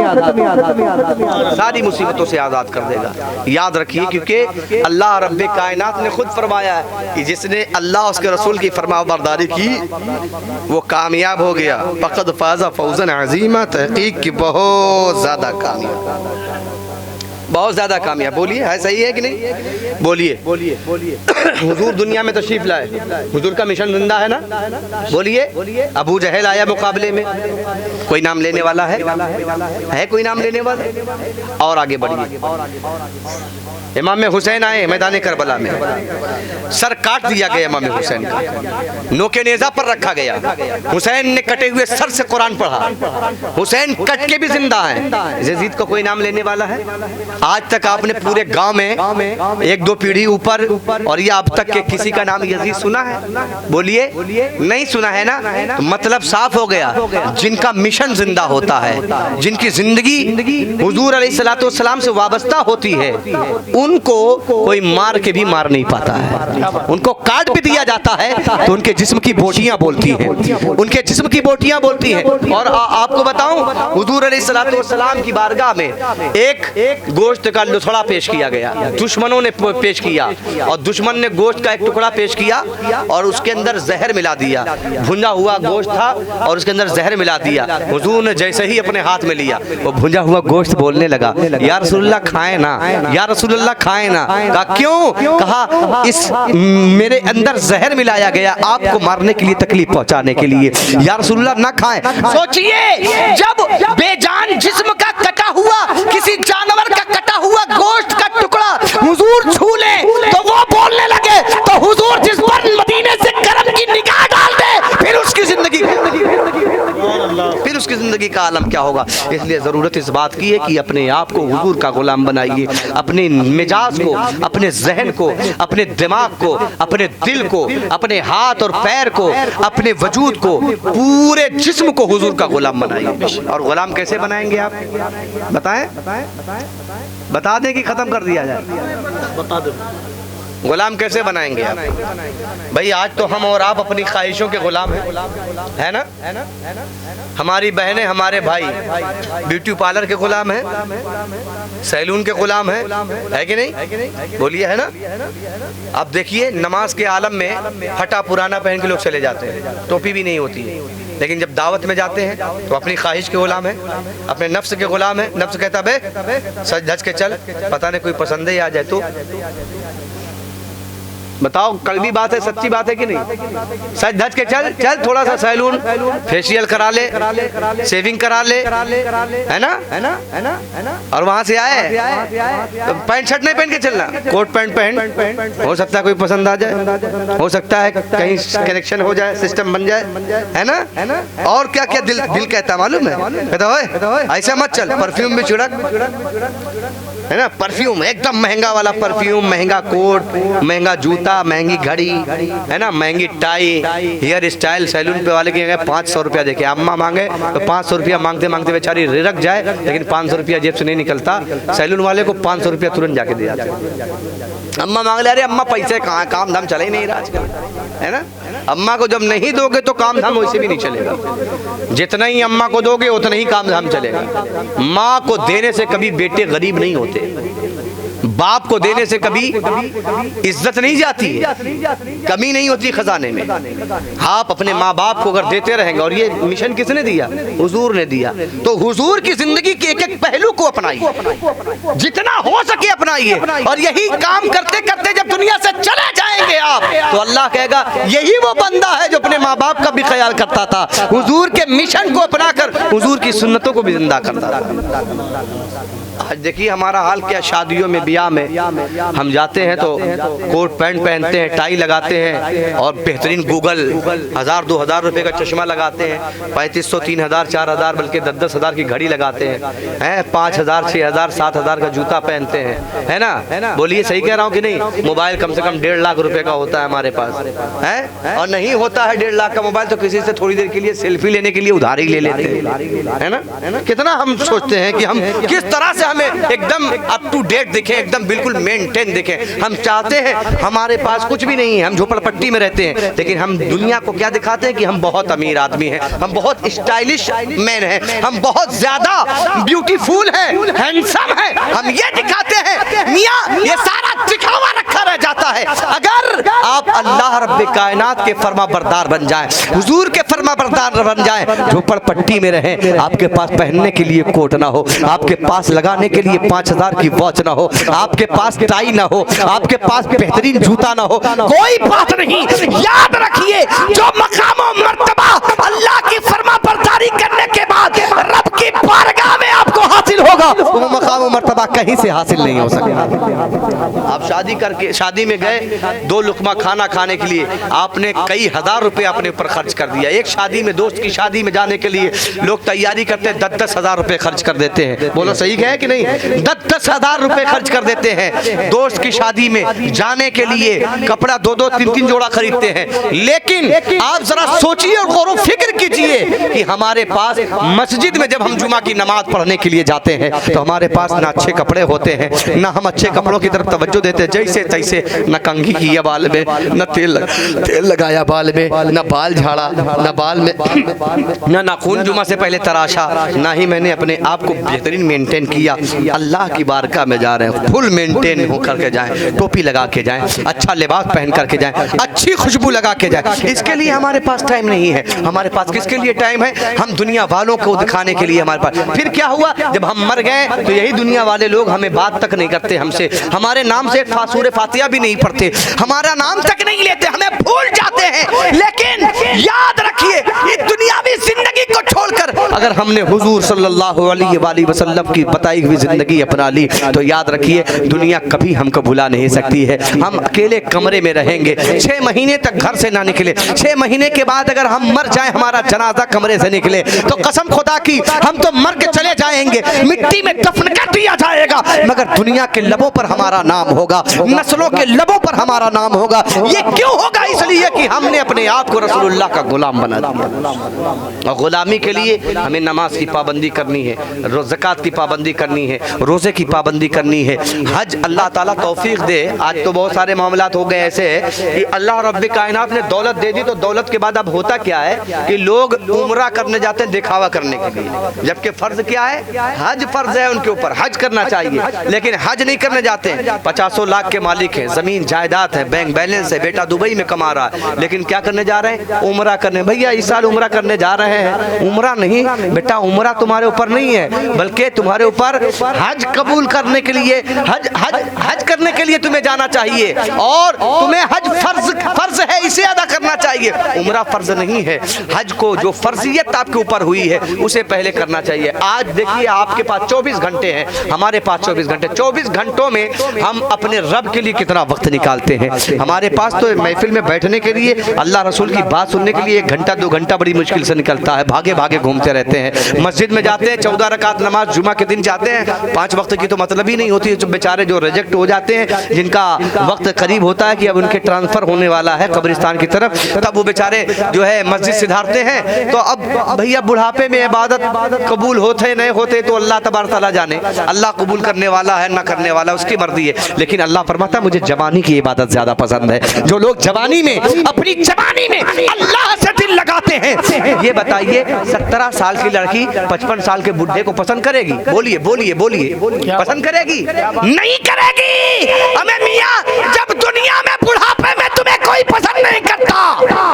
सारी मुसीबतों से आजाद कर देगा। याद रखिए क्योंकि अल्लाह रब्बे कायनात ने खुद फरमाया है कि जिसने अल्लाह उसके रसूल की फरमाबरदारी की वो कामयाब हो गया। फ़क़द फ़ाज़ा फ़ौज़न अज़ीमा, तहक़ीक़ की बहुत ज़्यादा कामयाब, बहुत ज़्यादा कामयाब। बोलिए है सही है कि नहीं? बोलिए बोलिए। हुजूर दुनिया में तशरीफ लाए, हुजूर का मिशन जिंदा है ना? बोलिए। अबू जहल आया मुकाबले में, कोई नाम लेने वाला है कोई नाम लेने वाला? और आगे बढ़िए। इमाम हुसैन आए मैदान करबला में, सर काट दिया गया इमाम हुसैन का, नोके नेज़ा पर रखा गया। हुसैन ने कटे हुए सर से कुरान पढ़ा, हुसैन कट के भी जिंदा है। यजीद को कोई नाम लेने वाला है? आज तक आपने पूरे गांव में एक दो पीढ़ी ऊपर और ये अब तक के किसी का नाम यजीद सुना है? बोलिए, नहीं सुना है ना? तो मतलब साफ हो गया, जिनका मिशन जिंदा होता है, जिनकी जिंदगी हुजूर अलैहिस्सलातु वस्सलाम से वाबस्ता होती है, उनको कोई मार के भी मार नहीं पाता है। उनको काट भी दिया जाता है तो उनके जिस्म की बोटियां बोलती हैं, उनके जिस्म की बोटियां बोलती हैं। और आपको बताऊं हुजूर अलैहिस्सलातु वस्सलाम की बारगाह में एक गोश्त का लुथड़ा पेश किया गया, दुश्मनों ने पेश किया और दुश्मन ने गोश्त का एक टुकड़ा पेश किया और उसके अंदर जहर मिला दिया। भुंजा हुआ गोश्त था और उसके अंदर जहर मिला दिया। हुजूर ने जैसे ही अपने हाथ में लिया वो भुंजा हुआ गोश्त बोलने लगा, या रसूलुल्लाह खाए ना, या रसूलुल्लाह खाए ना। कहा क्यों? कहा इस मेरे अंदर जहर मिलाया गया आपको मारने के लिए, तकलीफ पहुंचाने के लिए, या रसूलुल्लाह ना खाएं। सोचिए जब बेजान जिस्म का कटा हुआ, किसी जानवर का कटा हुआ गोश्त का टुकड़ा हुजूर छू ले तो वो बोलने लगे, तो हुजूर जिस पर मदीने से करम की निगाह डाल दे फिर उसकी जिंदगी का आलम क्या होगा। इसलिए ज़रूरत इस बात की है कि अपने आप को हुजूर का गुलाम बनाइए, अपने मिजाज को, अपने जहन को, अपने दिमाग को, अपने दिल को, अपने हाथ और पैर को, अपने वजूद को, पूरे जिस्म को हुजूर का गुलाम बनाइए। और गुलाम कैसे बनाएंगे आप बताएं? बता दें कि ख़त्म कर दिया जाए? बता दो गुलाम कैसे बनाएंगे आप? भाई आज तो हम और आप अपनी ख्वाहिशों के गुलाम हैं, है ना? हमारी बहनें, हमारे भाई ब्यूटी पार्लर के गुलाम हैं, सैलून के गुलाम हैं, है कि नहीं? बोलिए, है ना? अब देखिए नमाज के आलम में फटा पुराना पहन के लोग चले जाते हैं, टोपी भी नहीं होती है, लेकिन जब दावत में जाते हैं तो अपनी ख्वाहिश के गुलाम है, अपने नफ्स के गुलाम है। नफ्स कहता बे सच धज के चल, पता नहीं कोई पसंद ही आ जाए तो बताओ कड़वी बात है, सच्ची बात है कि नहीं? सच धज के चल चल, थोड़ा सा सैलून फेशियल करा ले, शेविंग करा ले, है ना? और वहां से आए तो पैंट शर्ट नहीं पहन के चलना, कोट पैंट पहन, हो सकता है कोई पसंद आ जाए, हो सकता है कहीं कनेक्शन हो जाए, सिस्टम बन जाए, है ना? और क्या क्या दिल कहता है मालूम है? कहता है ऐसा मत चल, परफ्यूम भी छिड़क, है ना? परफ्यूम एकदम महंगा वाला परफ्यूम, महंगा कोट, महंगा जूता, महंगी घड़ी, है ना? महंगी टाई, हेयर स्टाइल सैलून पे वाले के 500 रुपया देखे, अम्मा मांगे तो 500 रुपया मांगते मांगते बेचारी रिरक जाए, लेकिन 500 रुपया जेब से नहीं निकलता, सैलून वाले को 500 रुपया तुरंत जाके दे जाते। अम्मा मांग ले, अरे अम्मा पैसे कहाँ, काम धाम चला ही नहीं रहा आजकल, है ना? अम्मा को जब नहीं दोगे तो काम धाम वैसे भी नहीं चलेगा, जितना ही अम्मा को दोगे उतना ही काम धाम चलेगा। माँ को देने से कभी बेटे गरीब नहीं होते, बाप को देने से कभी इज्जत नहीं जाती है, कमी नहीं होती खजाने में। आप अपने माँ बाप को अगर देते रहेंगे, और ये मिशन किसने दिया? हुजूर ने दिया, तो हुजूर की जिंदगी के एक एक पहलू को अपनाइए, जितना हो सके अपनाइए, और यही काम करते करते जब दुनिया से चले जाएंगे आप, तो अल्लाह कहेगा यही वो बंदा है जो अपने माँ बाप का भी ख्याल करता था, हुजूर के मिशन को अपनाकर हुजूर की सुन्नतों को भी जिंदा करता था। आज देखिए हमारा हाल क्या, शादियों में, ब्याह में हम जाते हैं तो कोट पैंट पहनते हैं, टाई लगाते हैं, और बेहतरीन गूगल 1000-2000 रुपए का चश्मा लगाते हैं, 3500, 3000, 4000, बल्कि 10-10 हजार की घड़ी लगाते हैं, 5000, 6000, 7000 का जूता पहनते हैं, है ना? बोलिए सही कह रहा हूँ कि नहीं? मोबाइल कम से कम 1.5 लाख रुपए का होता है हमारे पास, है? और नहीं होता है 1.5 लाख का मोबाइल तो किसी से थोड़ी देर के लिए सेल्फी लेने के लिए उधारी ले लेते हैं, है ना? कितना हम सोचते हैं कि हम किस तरह से हमें एकदम अप टू डेट दिखें, एकदम बिल्कुल मेंटेन दिखें। हम चाहते हैं, हमारे पास कुछ भी नहीं है, हम झोपड़पट्टी में रहते हैं, लेकिन हम दुनिया को क्या दिखाते हैं कि हम बहुत अमीर आदमी हैं, हम बहुत स्टाइलिश मैन हैं, हम बहुत ज्यादा ब्यूटीफुल हैं, हैंडसम हैं, हम ये दिखाते हैं। मियां ये सारा दिखावा रखा रह जाता है। अगर आप अल्लाह रब्बे कायनात के फर्मा बरदार बन जाएं, हुजूर के फर्मा बरदार बन जाएं, झोपड़पट्टी में रहें, आपके पास पहनने के लिए कोट ना हो, आपके पास लगाने के लिए 5000 की वॉच ना हो, आपके पास टाई ना हो, आपके पास बेहतरीन जूता ना हो, कोई बात नहीं। याद रखिए, जो मकाम और मर्तबा अल्लाह की फर्मा बरदारी करने के बाद रब की बारगाह में आपको हासिल होगा, वो मकाम और मर्तबा कहीं से हासिल नहीं हो सकता। आप शादी में गए, 2 लुकमा खाना खाने के लिए आपने कई हजार रुपए अपने ऊपर खर्च कर दिया। एक शादी में, दोस्त की शादी में जाने के लिए लोग तैयारी करते हैं, 10-10 हजार रुपए खर्च कर देते हैं। बोलो सही है कि नहीं? 10-10 हजार रुपए खर्च कर देते हैं दोस्त की शादी में जाने के लिए, कपड़ा 2-2, 3-3 जोड़ा खरीदते हैं। लेकिन आप जरा सोचिए और गौर फिक्र कीजिए कि हमारे पास मस्जिद में जब हम जुमा की नमाज पढ़ने के लिए जाते हैं तो हमारे पास ना अच्छे कपड़े होते हैं, ना हम अच्छे कपड़ों की तरफ तवज्जो देते हैं, जैसे तैसे, न कंघी की है बाल में, न तेल लगाया बाल में, न बाल झाड़ा, न बाल में न नाखून जुमा से पहले तराशा, ना ही मैंने अपने आप को बेहतरीन मेंटेन किया। अल्लाह की बारगाह में जा रहे हैं, फुल मेंटेन होकर के जाएं, टोपी लगा के जाएं, अच्छा लिबास पहन करके जाएं, अच्छी खुशबू लगा के जाएं। इसके लिए हमारे पास टाइम नहीं है। हमारे पास किसके लिए टाइम है? हम दुनिया वालों को दिखाने के लिए हमारे पास। फिर क्या हुआ? जब हम मर गए तो यही दुनिया वाले लोग हमें बात तक नहीं करते हमसे, हमारे नाम से एक सूरह फातिहा भी नहीं पढ़ते, हमारा नाम तक नहीं लेते, हमें भूल जाते हैं। लेकिन याद रखिए, इस दुनियावी जिंदगी को छोड़कर अगर हमने हुजूर सल्लल्लाहु अलैहि वसल्लम की बताई हुई जिंदगी अपना ली तो याद रखिए दुनिया कभी हमको भुला नहीं सकती है। हम अकेले कमरे में रहेंगे, 6 महीने तक घर से ना निकले, 6 महीने के बाद अगर हम मर जाएं, हमारा जनाजा कमरे से निकले तो कसम खुदा की हम तो मर के चले जाएंगे, मिट्टी में दफन कर दिया जाएगा, मगर दुनिया के लबों पर हमारा नाम होगा, नस्लों के लबों पर हमारा नाम होगा। ये क्यों होगा? इसलिए कि हमने अपने आप को रसूलुल्लाह का गुलाम बना दिया। और गुलामी के लिए हमें नमाज की पाबंदी करनी है, ज़कात की पाबंदी करनी है, रोज़े की पाबंदी करनी है, हज अल्लाह ताला तौफीक दे। आज तो बहुत सारे मामलात हो गए ऐसे कि अल्लाह रब्बे कायनात ने दौलत दे दी तो दौलत के बाद अब होता क्या है कि लोग उम्रा करने जाते हैं दिखावा करने के लिए, जबकि फ़र्ज क्या है? हज फ़र्ज है उनके ऊपर, हज करना चाहिए। चाहिए, लेकिन हज नहीं करने जाते हैं। 50 लाख के मालिक हैं, जमीन जायदाद है, बैंक बैलेंस है, बेटा दुबई में कमा रहा है, लेकिन क्या करने जा रहे हैं? उम्रा करने। भैया इस साल उम्रा करने जा रहे हैं, उम्रा नहीं बेटा, उम्रा तुम्हारे ऊपर नहीं है, बल्कि तुम्हारे ऊपर हज कबूल करने के लिए, हज करने के लिए तुम्हें जाना चाहिए, और तुम्हें हज फर्ज है, इसे अदा करना चाहिए। उम्रा फर्ज नहीं है, हज को जो फर्जियत आपके ऊपर हुई है उसे पहले करना चाहिए। आज देखिए आपके पास 24 घंटे हैं, हमारे पास 24 घंटे, 24 घंटों में हम अपने रब के लिए कितना वक्त निकालते हैं। हमारे पास तो महफिल में बैठने के लिए, अल्लाह रसूल की बात सुनने के लिए 1 घंटा 2 घंटा बड़ी मुश्किल से निकलता है, भागे भागे घूमते रहते हैं। मस्जिद में जाते हैं, 14 रकात नमाज जुमा के दिन जाते हैं, 5 वक्त की तो मतलब ही नहीं होती। जो बेचारे जो रिजेक्ट हो जाते हैं, जिनका वक्त करीब होता है कि अब उनके ट्रांसफर होने वाला है कब्रिस्तान की तरफ, तब वो बेचारे जो है मस्जिद सिधारते हैं। तो अब भैया बुढ़ापे में इबादत कबूल होते नहीं होते तो अल्लाह तबारक तआला जाने, अल्लाह कबूल करने वाला है ना करने वाला उसकी मर्जी है। लेकिन अल्लाह फरमाता है मुझे जवानी की इबादत ज्यादा पसंद है। जो लोग जवानी में, अपनी जवानी में अल्लाह से दिल लगाते हैं, ये बताइए 17 साल की लड़की 55 साल के बुढ़े को पसंद करेगी? बोलिए बोलिए बोलिए, पसंद करेगी? नहीं करेगी। हमें मियां जब दुनिया में बुढ़ापे में तुम्हें कोई पसंद नहीं करता,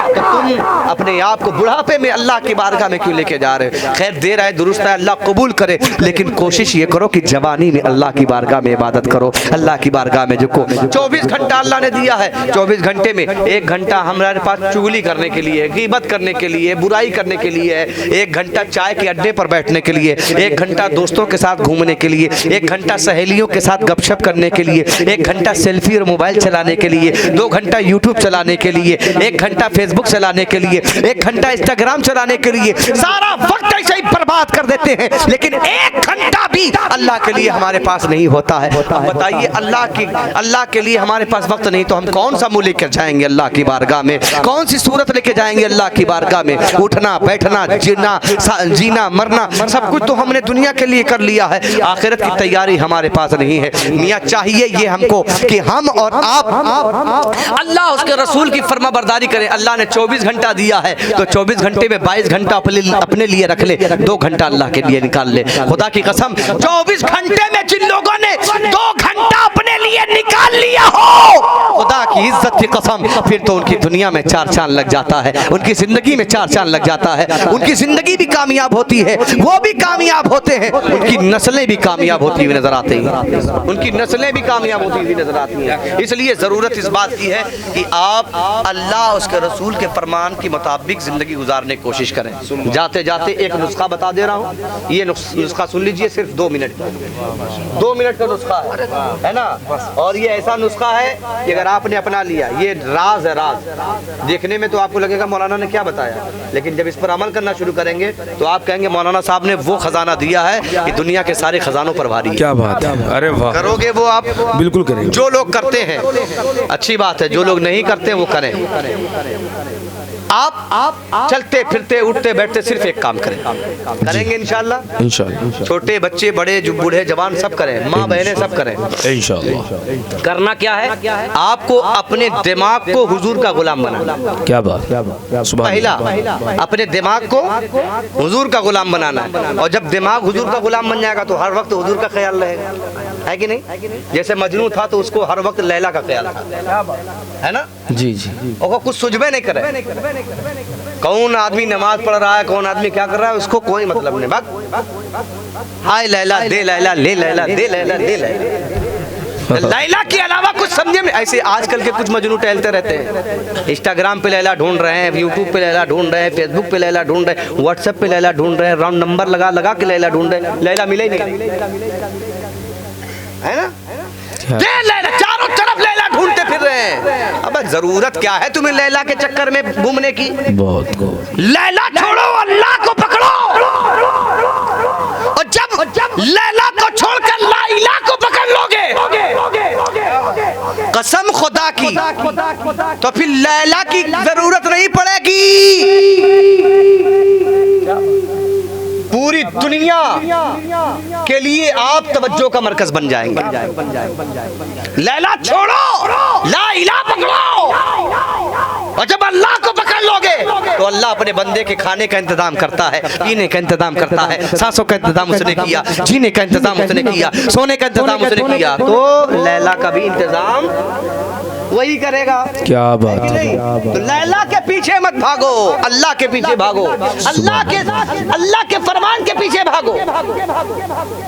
तो तुम अपने आप को बुढ़ापे में अल्लाह की बारगाह में क्यों लेके जा रहे हो? खैर दे रहा है, दुरुस्त है, अल्लाह कबूल करे, लेकिन कोशिश ये करो कि जवानी में अल्लाह की बारगाह में इबादत करो, अल्लाह की बारगाह में झुको। 24 घंटा अल्लाह ने दिया है, 24 घंटे में 1 घंटा हमारे पास चुगली करने के लिए, गीबत करने के लिए, बुराई करने के लिए है, 1 घंटा चाय के अड्डे पर बैठने के लिए, 1 घंटा दोस्तों के साथ घूमने के लिए, 1 घंटा सहेलियों के साथ गपशप करने के लिए, 1 घंटा सेल्फी और मोबाइल चलाने के लिए, 2 घंटा यूट्यूब चलाने के लिए, 1 घंटा फेसबुक चलाने के लिए, 1 घंटा इंस्टाग्राम चलाने के लिए, सारा वक्त ऐसे ही बर्बाद कर देते हैं, लेकिन 1 घंटा भी अल्लाह के लिए हमारे पास नहीं होता है। बताइए अल्लाह के लिए हमारे पास वक्त नहीं तो हम कौन सा मुँह लेकर जाएंगे अल्लाह की बारगाह में? कौन सी सूरत लेके जाएंगे अल्लाह की बारगाह में? उठना बैठना जीना मरना सब कुछ तो हमने दुनिया के लिए कर लिया है, आखिरत की तैयारी हमारे पास नहीं है। मियाँ चाहिए ये हमको कि हम और आप अल्लाह उसके रसूल की फरमा बरदारी करें। अल्लाह ने 24 घंटा दिया है तो 24 घंटे में 22 घंटा अपने लिए रख ले, 2 घंटा अल्लाह के लिए निकाल ले। खुदा की कसम 24 घंटे में जिन लोगों ने 2 घंटा अपने लिए निकाल लिया हो, खुदा की इज्जत की कसम, फिर तो उनकी दुनिया में 4 चांद लग जाता है, उनकी जिंदगी में 4 चांद लग जाता है, उनकी जिंदगी भी कामयाब होती है, वो भी कामयाब होते हैं, उनकी नस्लें भी कामयाब होती हुई नजर आती हैं, उनकी नस्लें भी कामयाब होती हुई नजर आती हैं। इसलिए जरूरत इस बात की है कि आप अल्लाह उसके रसूल के फरमान के मुताबिक जिंदगी गुजारने की कोशिश करें। जाते जाते एक नुस्खा बता दे रहा हूँ, ये नुस्खा सुन लीजिए, सिर्फ 2 मिनट, 2 मिनट का नुस्खा है ना। और ये ऐसा नुस्खा है कि अगर आपने अपना लिया, ये राज है, राज। देखने में तो आपको लगेगा मौलाना ने क्या बताया, लेकिन जब इस पर अमल करना शुरू करेंगे तो आप कहेंगे मौलाना साहब ने वो खजाना दिया है कि दुनिया के सारे खजानों पर भारी है। क्या बात है, अरे वाह। करोगे वो आप? बिल्कुल करेंगे। जो लोग करते हैं अच्छी बात है, जो लोग नहीं करते वो करें। आप चलते फिरते उठते बैठते सिर्फ एक काम करें, करेंगे इंशाल्लाह। इंशाल्लाह छोटे बच्चे बड़े जो बूढ़े जवान सब करें, माँ बहनें सब करें इंशाल्लाह। करना क्या है, आपको अपने दिमाग को हुजूर का गुलाम बनाना। क्या बात, पहला अपने दिमाग को हुजूर का गुलाम बनाना है, और जब दिमाग हुजूर का गुलाम बन जाएगा तो हर वक्त हुजूर का ख्याल रहेगा, है कि नहीं? जैसे मजनू था तो उसको हर वक्त लैला का ख्याल था, है ना? जी जी। और कुछ सुझबे नहीं करे, कौन आदमी नमाज पढ़ रहा है, कौन आदमी क्या कर रहा है, उसको कोई मतलब नहीं। बस हाय लैला दे लैला ले लैला दे लैला दे लैला, लैला के अलावा कुछ समझे में। ऐसे आजकल के कुछ मजनू टहलते रहते हैं, इंस्टाग्राम पे लैला ढूंढ रहे हैं, यूट्यूब पे लैला ढूंढ रहे हैं, फेसबुक पे लैला ढूंढ रहे हैं, व्हाट्सएप पे लैला ढूंढ रहे हैं, राउंड नंबर लगा लगा के लैला ढूंढ रहे हैं, लैला मिले ही नहीं, है ना? लैला चारों तरफ लैला ढूंढते फिर रहे हैं। अब जरूरत क्या है तुम्हें लैला के चक्कर में घूमने की? बहुत। लैला छोड़ो, अल्लाह को पकड़ो, और जब लैला को छोड़कर लाइला को पकड़ लोगे, कसम खुदा की, तो फिर लैला की जरूरत नहीं पड़ेगी। पूरी दुनिया के लिए आप तवज्जो का मरकज बन जाएंगे। लैला छोड़ो, ला इलाहा पकड़ो, और जब अल्लाह को पकड़ लोगे तो अल्लाह अपने बंदे के खाने का इंतजाम करता है, पीने का इंतजाम करता है, सांसों का इंतजाम उसने किया, जीने का इंतजाम उसने किया, सोने का इंतजाम उसने किया, तो लैला का भी इंतजाम वही करेगा। क्या बात है। तो लैला के पीछे मत भागो, अल्लाह के पीछे भागो, अल्लाह के फरमान के पीछे भागो,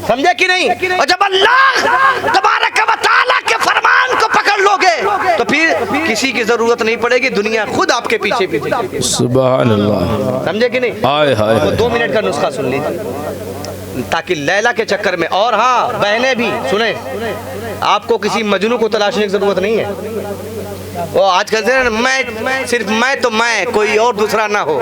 समझे कि नहीं? और जब अल्लाह तबारक व तआला के फरमान को पकड़ लोगे तो फिर किसी की जरूरत नहीं पड़ेगी, दुनिया खुद आपके पीछे पीछे। सुभान अल्लाह। समझे कि नहीं? हाय हाय हाय। 2 मिनट का नुस्खा सुन लीजिए ताकि लैला के चक्कर में, और हाँ बहनें भी सुने, आपको किसी मजनू को तलाशने की जरूरत नहीं है। वो आज कहते हैं मैं सिर्फ मैं कोई और दूसरा ना हो,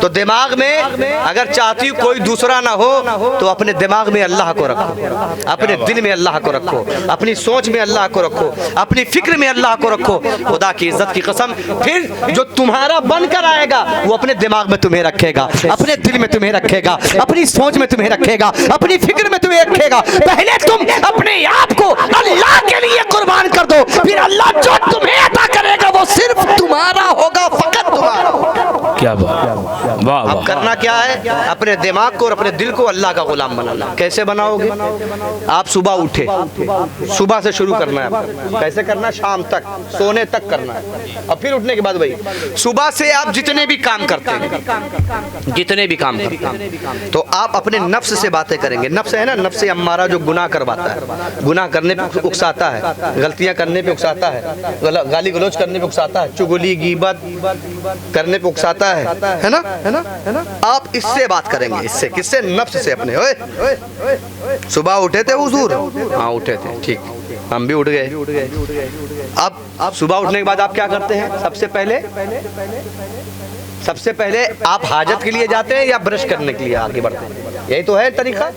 तो दिमाग में अगर चाहती हूँ कोई दूसरा ना हो तो अपने दिमाग में अल्लाह को रखो, अपने दिल में अल्लाह को रखो, अपनी सोच में अल्लाह को रखो, अपनी फिक्र में अल्लाह को रखो। खुदा की इज्जत की कसम, फिर जो तुम्हारा बनकर आएगा वो अपने दिमाग में तुम्हें रखेगा, अपने दिल में तुम्हें रखेगा, अपनी सोच में तुम्हें रखेगा, अपनी फिक्र में तुम्हें रखेगा। पहले तुम अपने आप को अल्लाह के लिए कुर्बान कर दो, फिर अल्लाह जो तुम्हें अता करेगा वो सिर्फ तुम्हारा होगा, फकत तुम्हारा होगा। क्या बात, वाह अब वाह। करना क्या है? अपने दिमाग को और अपने दिल को अल्लाह का गुलाम बनाना। कैसे बनाओगे? आप सुबह उठे, सुबह से शुरू करना है आपको। कैसे करना? शाम तक, सोने तक करना है। और फिर उठने के बाद वही सुबह से आप जितने भी काम करते हैं, जितने भी काम करते हैं, तो आप अपने नफ्स से बातें करेंगे। नफ्स है ना, नफ्स हमारा जो गुनाह करवाता है, गुनाह करने पे उकसाता है, गलतियां करने पे उकसाता है, गाली गलौज करने पे उकसाता है, चुगली गीबत करने पे उकसाता है ना, है ना, है ना। आप इससे बात करेंगे, इससे किससे? नफ्स से अपने। ओए सुबह उठे थे हुजूर? हाँ उठे थे, ठीक, हम भी उठ गए। अब सुबह उठने के बाद आप क्या करते हैं? सबसे पहले आप हाजत के लिए जाते हैं या ब्रश करने के लिए आगे बढ़ते हैं? यही तो है तरीका।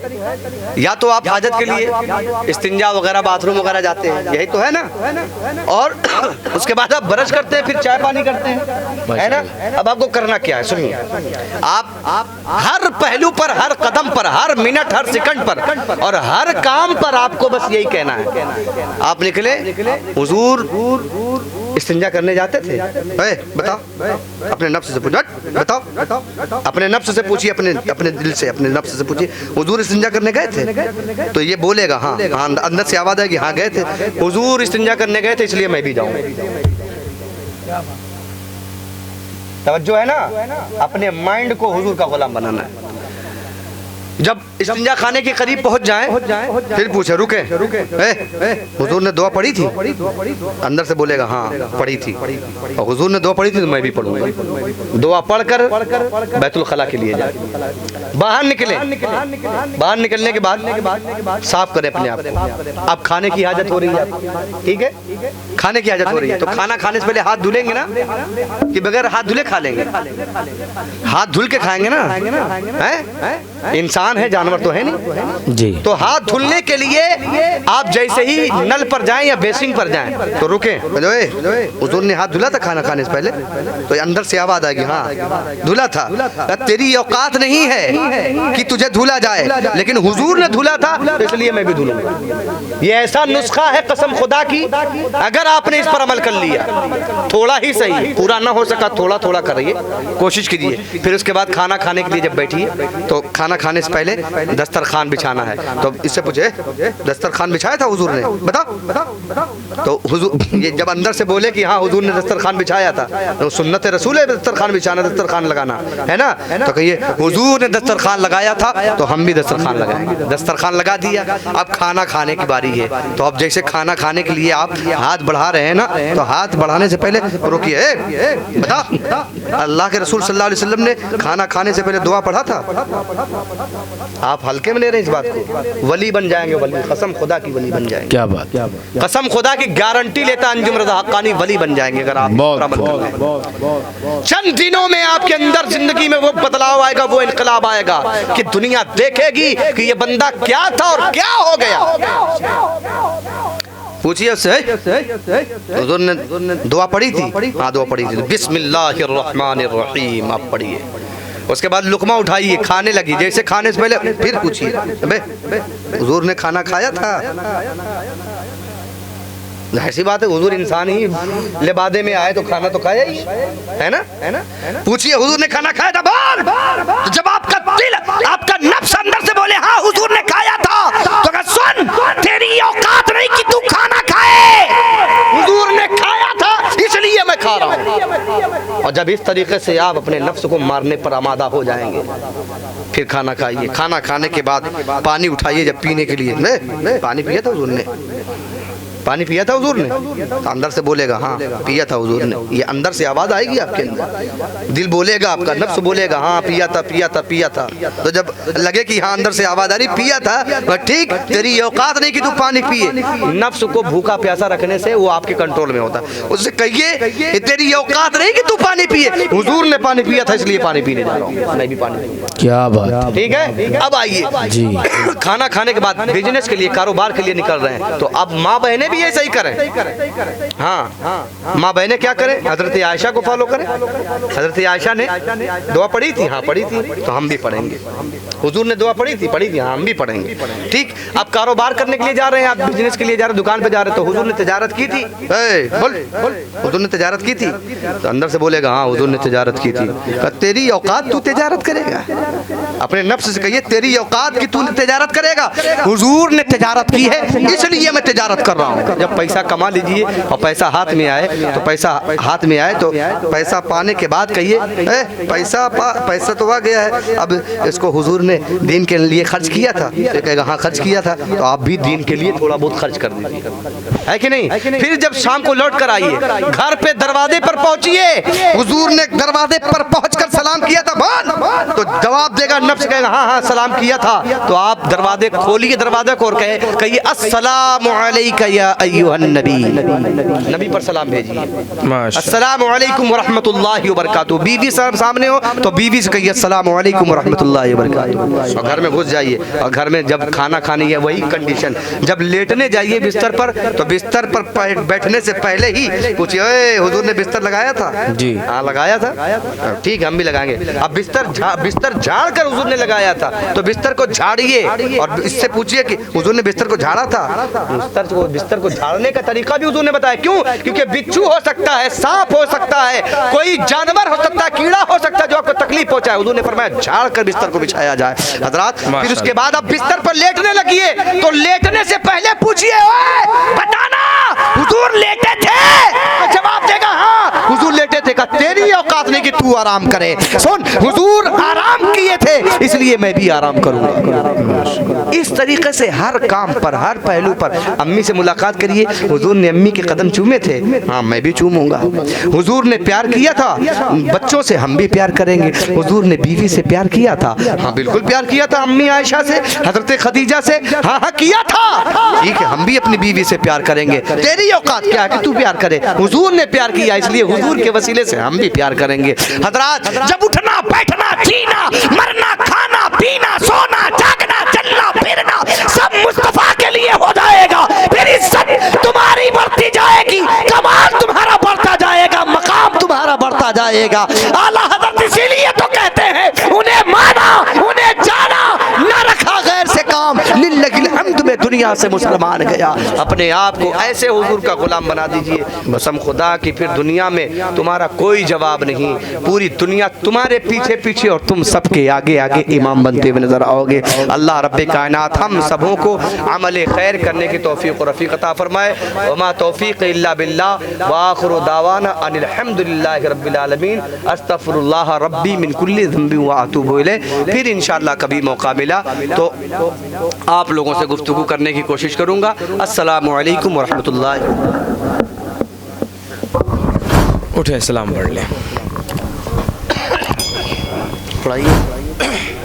या तो आप हाजत के लिए इस्तिंजा वगैरह, बाथरूम वगैरह जाते हैं, यही तो है ना, और उसके बाद आप ब्रश करते हैं, फिर चाय पानी करते हैं, है ना। अब आपको करना क्या है? सुनिए, आप हर पहलू पर, हर कदम पर, हर मिनट, हर सेकंड पर और हर काम पर आपको बस यही कहना है। आप निकले, हुजूर इस्तिंजा करने जाते थे? बताओ, अपने नफ्स से पूछो, बताओ, अपने नफ्स से पूछिए, अपने दिल से, अपने नफ्स से पूछिए, हुजूर इस्तिंजा करने गए थे? तो ये बोलेगा हाँ, अंदर से आवाज आएगी हाँ गए थे, हुजूर इस्तिंजा करने गए थे इसलिए मैं भी जाऊं। तवज्जो है ना, अपने माइंड को हुजूर का गुलाम बनाना है। जब इस्तिंजा खाने के करीब पहुंच जाएं, फिर पूछे रुके, हुजूर ने दुआ पढ़ी थी? अंदर से बोलेगा हाँ पढ़ी थी, और हुजूर ने दुआ पढ़ी थी तो मैं भी पढ़ूंगा। दुआ पढ़कर बैतुल खला के लिए जाए, बाहर निकले, बाहर निकलने के बाद साफ करें अपने आप को। अब खाने की हाजत हो रही है, ठीक है, खाने की हाजत हो रही है, तो खाना खाने से पहले हाथ धुलेंगे ना, कि बगैर हाथ धुले खा लेंगे? हाथ धुल के खाएंगे ना, है? इंसान है, जानवर तो है नहीं जी। तो हाथ धुलने के लिए आप जैसे ही नल पर जाएं या बेसिन पर जाएं तो रुके, हुजूर ने हाथ धुला था खाना खाने से पहले? तो अंदर से आवाज आएगी हाँ धुला था। तेरी औकात नहीं है कि तुझे धुला जाए, लेकिन हुजूर ने धुला था तो इसलिए मैं भी धुलूंगा। ये ऐसा नुस्खा है कसम खुदा की, अगर आपने इस पर अमल कर लिया, थोड़ा ही सही, पूरा ना हो सका थोड़ा थोड़ा करिए, कोशिश कीजिए। फिर उसके बाद खाना खाने के लिए जब बैठिए तो खाना खाने से पहले दस्तरखान बिछाना है, तो इससे पूछे दस्तरखान बिछाया था हुजूर ने? बताओ। तो हुजूर ये जब अंदर से बोले कि हाँ हुजूर ने दस्तरखान बिछाया था, तो सुन्नत रसूल है दस्तरखान बिछाना, दस्तरखान लगाना, है ना। तो कहिए हुजूर ने दस्तरखान लगाया था तो हम भी दस्तरखान लगाएंगे। दस्तरखान लगा दिया, अब खाना खाने की बारी है। तो अब जैसे खाना खाने के लिए आप हाथ बढ़ा रहे हैं ना, तो हाथ बढ़ाने से पहले रुकिए, बता अल्लाह के रसूल सल्लल्लाहु अलैहि वसल्लम ने खाना खाने से पहले दुआ पढ़ा था? आप हल्के में ले रहे हैं इस बात को। वली बन जाएंगे, वली, कसम खुदा की वली बन जाएंगे। क्या बात, कसम खुदा की गारंटी लेता अंजुम रज़ा हक्कानी, वली बन जाएंगे अगर आप अमल कर लें। चंद दिनों में आपके अंदर जिंदगी में वो बदलाव आएगा, वो इनकलाब आएगा कि दुनिया देखेगी कि ये बंदा क्या था और क्या हो गया। पूछिए उससे, हुजूर ने दुआ पढ़ी थी? हाँ दुआ पढ़ी थी। बिस्मिल्लाहिर्रहमानिर्रहीम आप पढ़िए, उसके बाद लुकमा उठाइए, खाने लगी। जैसे खाने से पहले फिर पूछिए हुजूर ने खाना खाया था? जाहिर सी बात है, हुजूर इंसान ही लिबादे में आए तो खाना तो खाया ही, है ना? पूछिए हुजूर ने खाना खाया था, बोल। तो जब आपका दिल, आपका नफ्स अंदर से बोले हाँ हुजूर ने खाया था, तो कहा सुन, तेरी औकात नहीं कि तू खाना खाए, हुजूर ने खाया था इसलिए मैं खा रहा हूँ। और जब इस तरीके से आप अपने नफ्स को मारने पर आमादा हो जाएंगे, फिर खाना खाइए। खाना खाने के बाद पानी उठाइए जब पीने के लिए, ले पानी पिया था हुजूर ने, पानी पिया था हुजूर ने, तो अंदर से बोलेगा हाँ पिया था हुजूर ने। ये अंदर से आवाज़ आएगी आपके अंदर, दिल बोलेगा, आपका नफ्स बोलेगा हाँ पिया था पिया था पिया था। तो जब लगे कि हाँ अंदर से आवाज़ आ रही पिया था, ठीक, तेरी औकात नहीं कि तू पानी पिए। नफ्स को भूखा प्यासा रखने से वो आपके कंट्रोल में होता है। उससे कहिए तेरी औकात नहीं कि तू पानी पिए, हुजूर ने पानी पिया था इसलिए पानी पीने जा रहा हूँ, मैं भी पानी पीऊंगा। क्या बात, ठीक है। अब आइए जी, खाना खाने के बाद बिजनेस के लिए, कारोबार के लिए निकल रहे हैं, तो अब माँ बहनें भी ऐसा ही करें। हाँ, माँ बहनें क्या करें? हजरत आयशा को फॉलो करें। हजरत आयशा ने दुआ पढ़ी थी, हाँ पढ़ी थी, तो हम भी पढ़ेंगे। हुजूर ने दुआ पढ़ी थी, हाँ हम भी पढ़ेंगे। ठीक, अब कारोबार करने के लिए जा रहे हैं, आप बिजनेस के लिए जा रहे हैं, दुकान पे जा रहे हैं, तो हुजूर ने तिजारत की थी, बोल, हुजूर ने तिजारत की थी, तो अंदर से बोलेगा हाँ हुजूर ने तिजारत की थी। तेरी औकात तू तिजारत करेगा? अपने नफ्स से कहिए तेरी औकात की तू तिजारत करेगा? हुजूर ने तिजारत की है इसलिए मैं तिजारत कर रहा हूँ। जब पैसा कमा लीजिए और पैसा हाथ में आए, तो पैसा पाने के बाद कहिए पैसा तो आ गया है, अब इसको हुजूर ने दीन के लिए खर्च किया था, ये कहेगा हाँ खर्च किया था, तो आप भी दीन के लिए थोड़ा बहुत खर्च कर दीजिए, है कि नहीं? फिर जब शाम को लौट कर आइए, घर पे दरवाजे पर पहुंचिए, हुजूर ने दरवाजे पर पहुंचकर सलाम किया था, बोल, तो जवाब देगा नफ्स, कहेगा हाँ हाँ सलाम किया था, तो आप दरवाजे खोलिए, दरवाजे को, और कहिए अस्सलामु अलैका या अय्युहन नबी, नबी पर सलाम भेजिए, अस्सलामु अलैकुम व रहमतुल्लाहि व बरकातुहू। बीवी सामने हो तो बीवी से कहिए अस्सलामु अलैकुम व रहमतुल्लाहि व बरकातुहू। और घर में घुस जाइए, और घर में जब खाना खानी है वही कंडीशन, जब लेटने जाइए बिस्तर पर, तो बिस्तर पर बैठने से पहले ही पूछिए हुजूर ने बिस्तर लगाया था? जी हाँ लगाया था, ठीक हम भी लगाएंगे। अब बिस्तर झाड़ कर हुजूर ने लगाया था, तो बिस्तर को झाड़िए और इससे पूछिए कि हुजूर ने बिस्तर को झाड़ा था? बिस्तर को झाड़ने का तरीका भी हुजूर ने बताया। क्यों? क्योंकि बिच्छू हो सकता है, सांप हो सकता है, कोई जानवर हो सकता है, कीड़ा हो सकता है जो आपको तकलीफ पहुंचाए। हुजूर ने फरमाया झाड़ कर बिस्तर को बिछाया जाए। हजरात, फिर उसके बाद आप बिस्तर पर लेटने लगिए, तो लेटने से पहले पूछिए बताना हुजूर लेटे थे? तो जवाब देगा हाँ हुजूर लेटे थे। कहा तेरी औकात नहीं कि तू आराम करे, सुन हुजूर आराम किए थे इसलिए मैं भी आराम करूंगा। इस तरीके से हर काम पर, हर पहलू पर, अम्मी से मुलाकात करिए, हुजूर ने अम्मी के कदम चूमे थे, हाँ मैं भी चूमूंगा। हुजूर ने प्यार किया था बच्चों से, हम भी प्यार करेंगे। हुजूर ने बीवी से प्यार किया था, हाँ बिल्कुल प्यार किया था, अम्मी आयशा से, हजरत खदीजा से, हाँ हाँ किया था, ठीक है हम भी अपनी बीवी से प्यार करेंगे। तेरी औकात क्या है कि तू प्यार करे? हुजूर ने प्यार किया इसलिए हुजूर के वसीले से हम भी प्यार करेंगे। हजरात, जब उठना बैठना जीना मरना खाना पीना सोना जागना चलना फिरना सब मुस्तफा के लिए हो जाएगा, फिर इज्जत तुम्हारी बढ़ती जाएगी, कमाल तुम्हारा बढ़ता जाएगा, मकाम तुम्हारा बढ़ता जाएगा। आला हज़रत इसीलिए तो कहते हैं उन्हें माना उन्हें जाना, न रखा गैर से काम, लिल्लाहिल हम्द में दुनिया से मुसलमान गया। अपने आप को ऐसे हुजूर का गुलाम बना दीजिए, कसम खुदा की फिर दुनिया में तुम्हारा कोई जवाब नहीं, पूरी दुनिया तुम्हारे पीछे पीछे और तुम सबके आगे आगे इमाम बनते हुए नजर आओगे। अल्लाह रब्बे कायनात हम सबों को अमल खैर करने की तौफीक और रफ़ीक अता फरमाए। वमा तौफीक इल्ला बिल्लाह व आखिरु दावाना अनिल हम्दुलिल्लाहि रब्बिल आलमीन अस्तगफिरुल्लाह रब्बी मिन कुल्ली ज़ंबि व अतूबु इलैह। फिर इंशाअल्लाह कभी मौका मिला तो आप लोगों से गुफ्तगू करने की कोशिश करूँगा। अस्सलामु अलैकुम व रहमतुल्लाहि। उठे सलाम पढ़ लें। पढ़ाइए।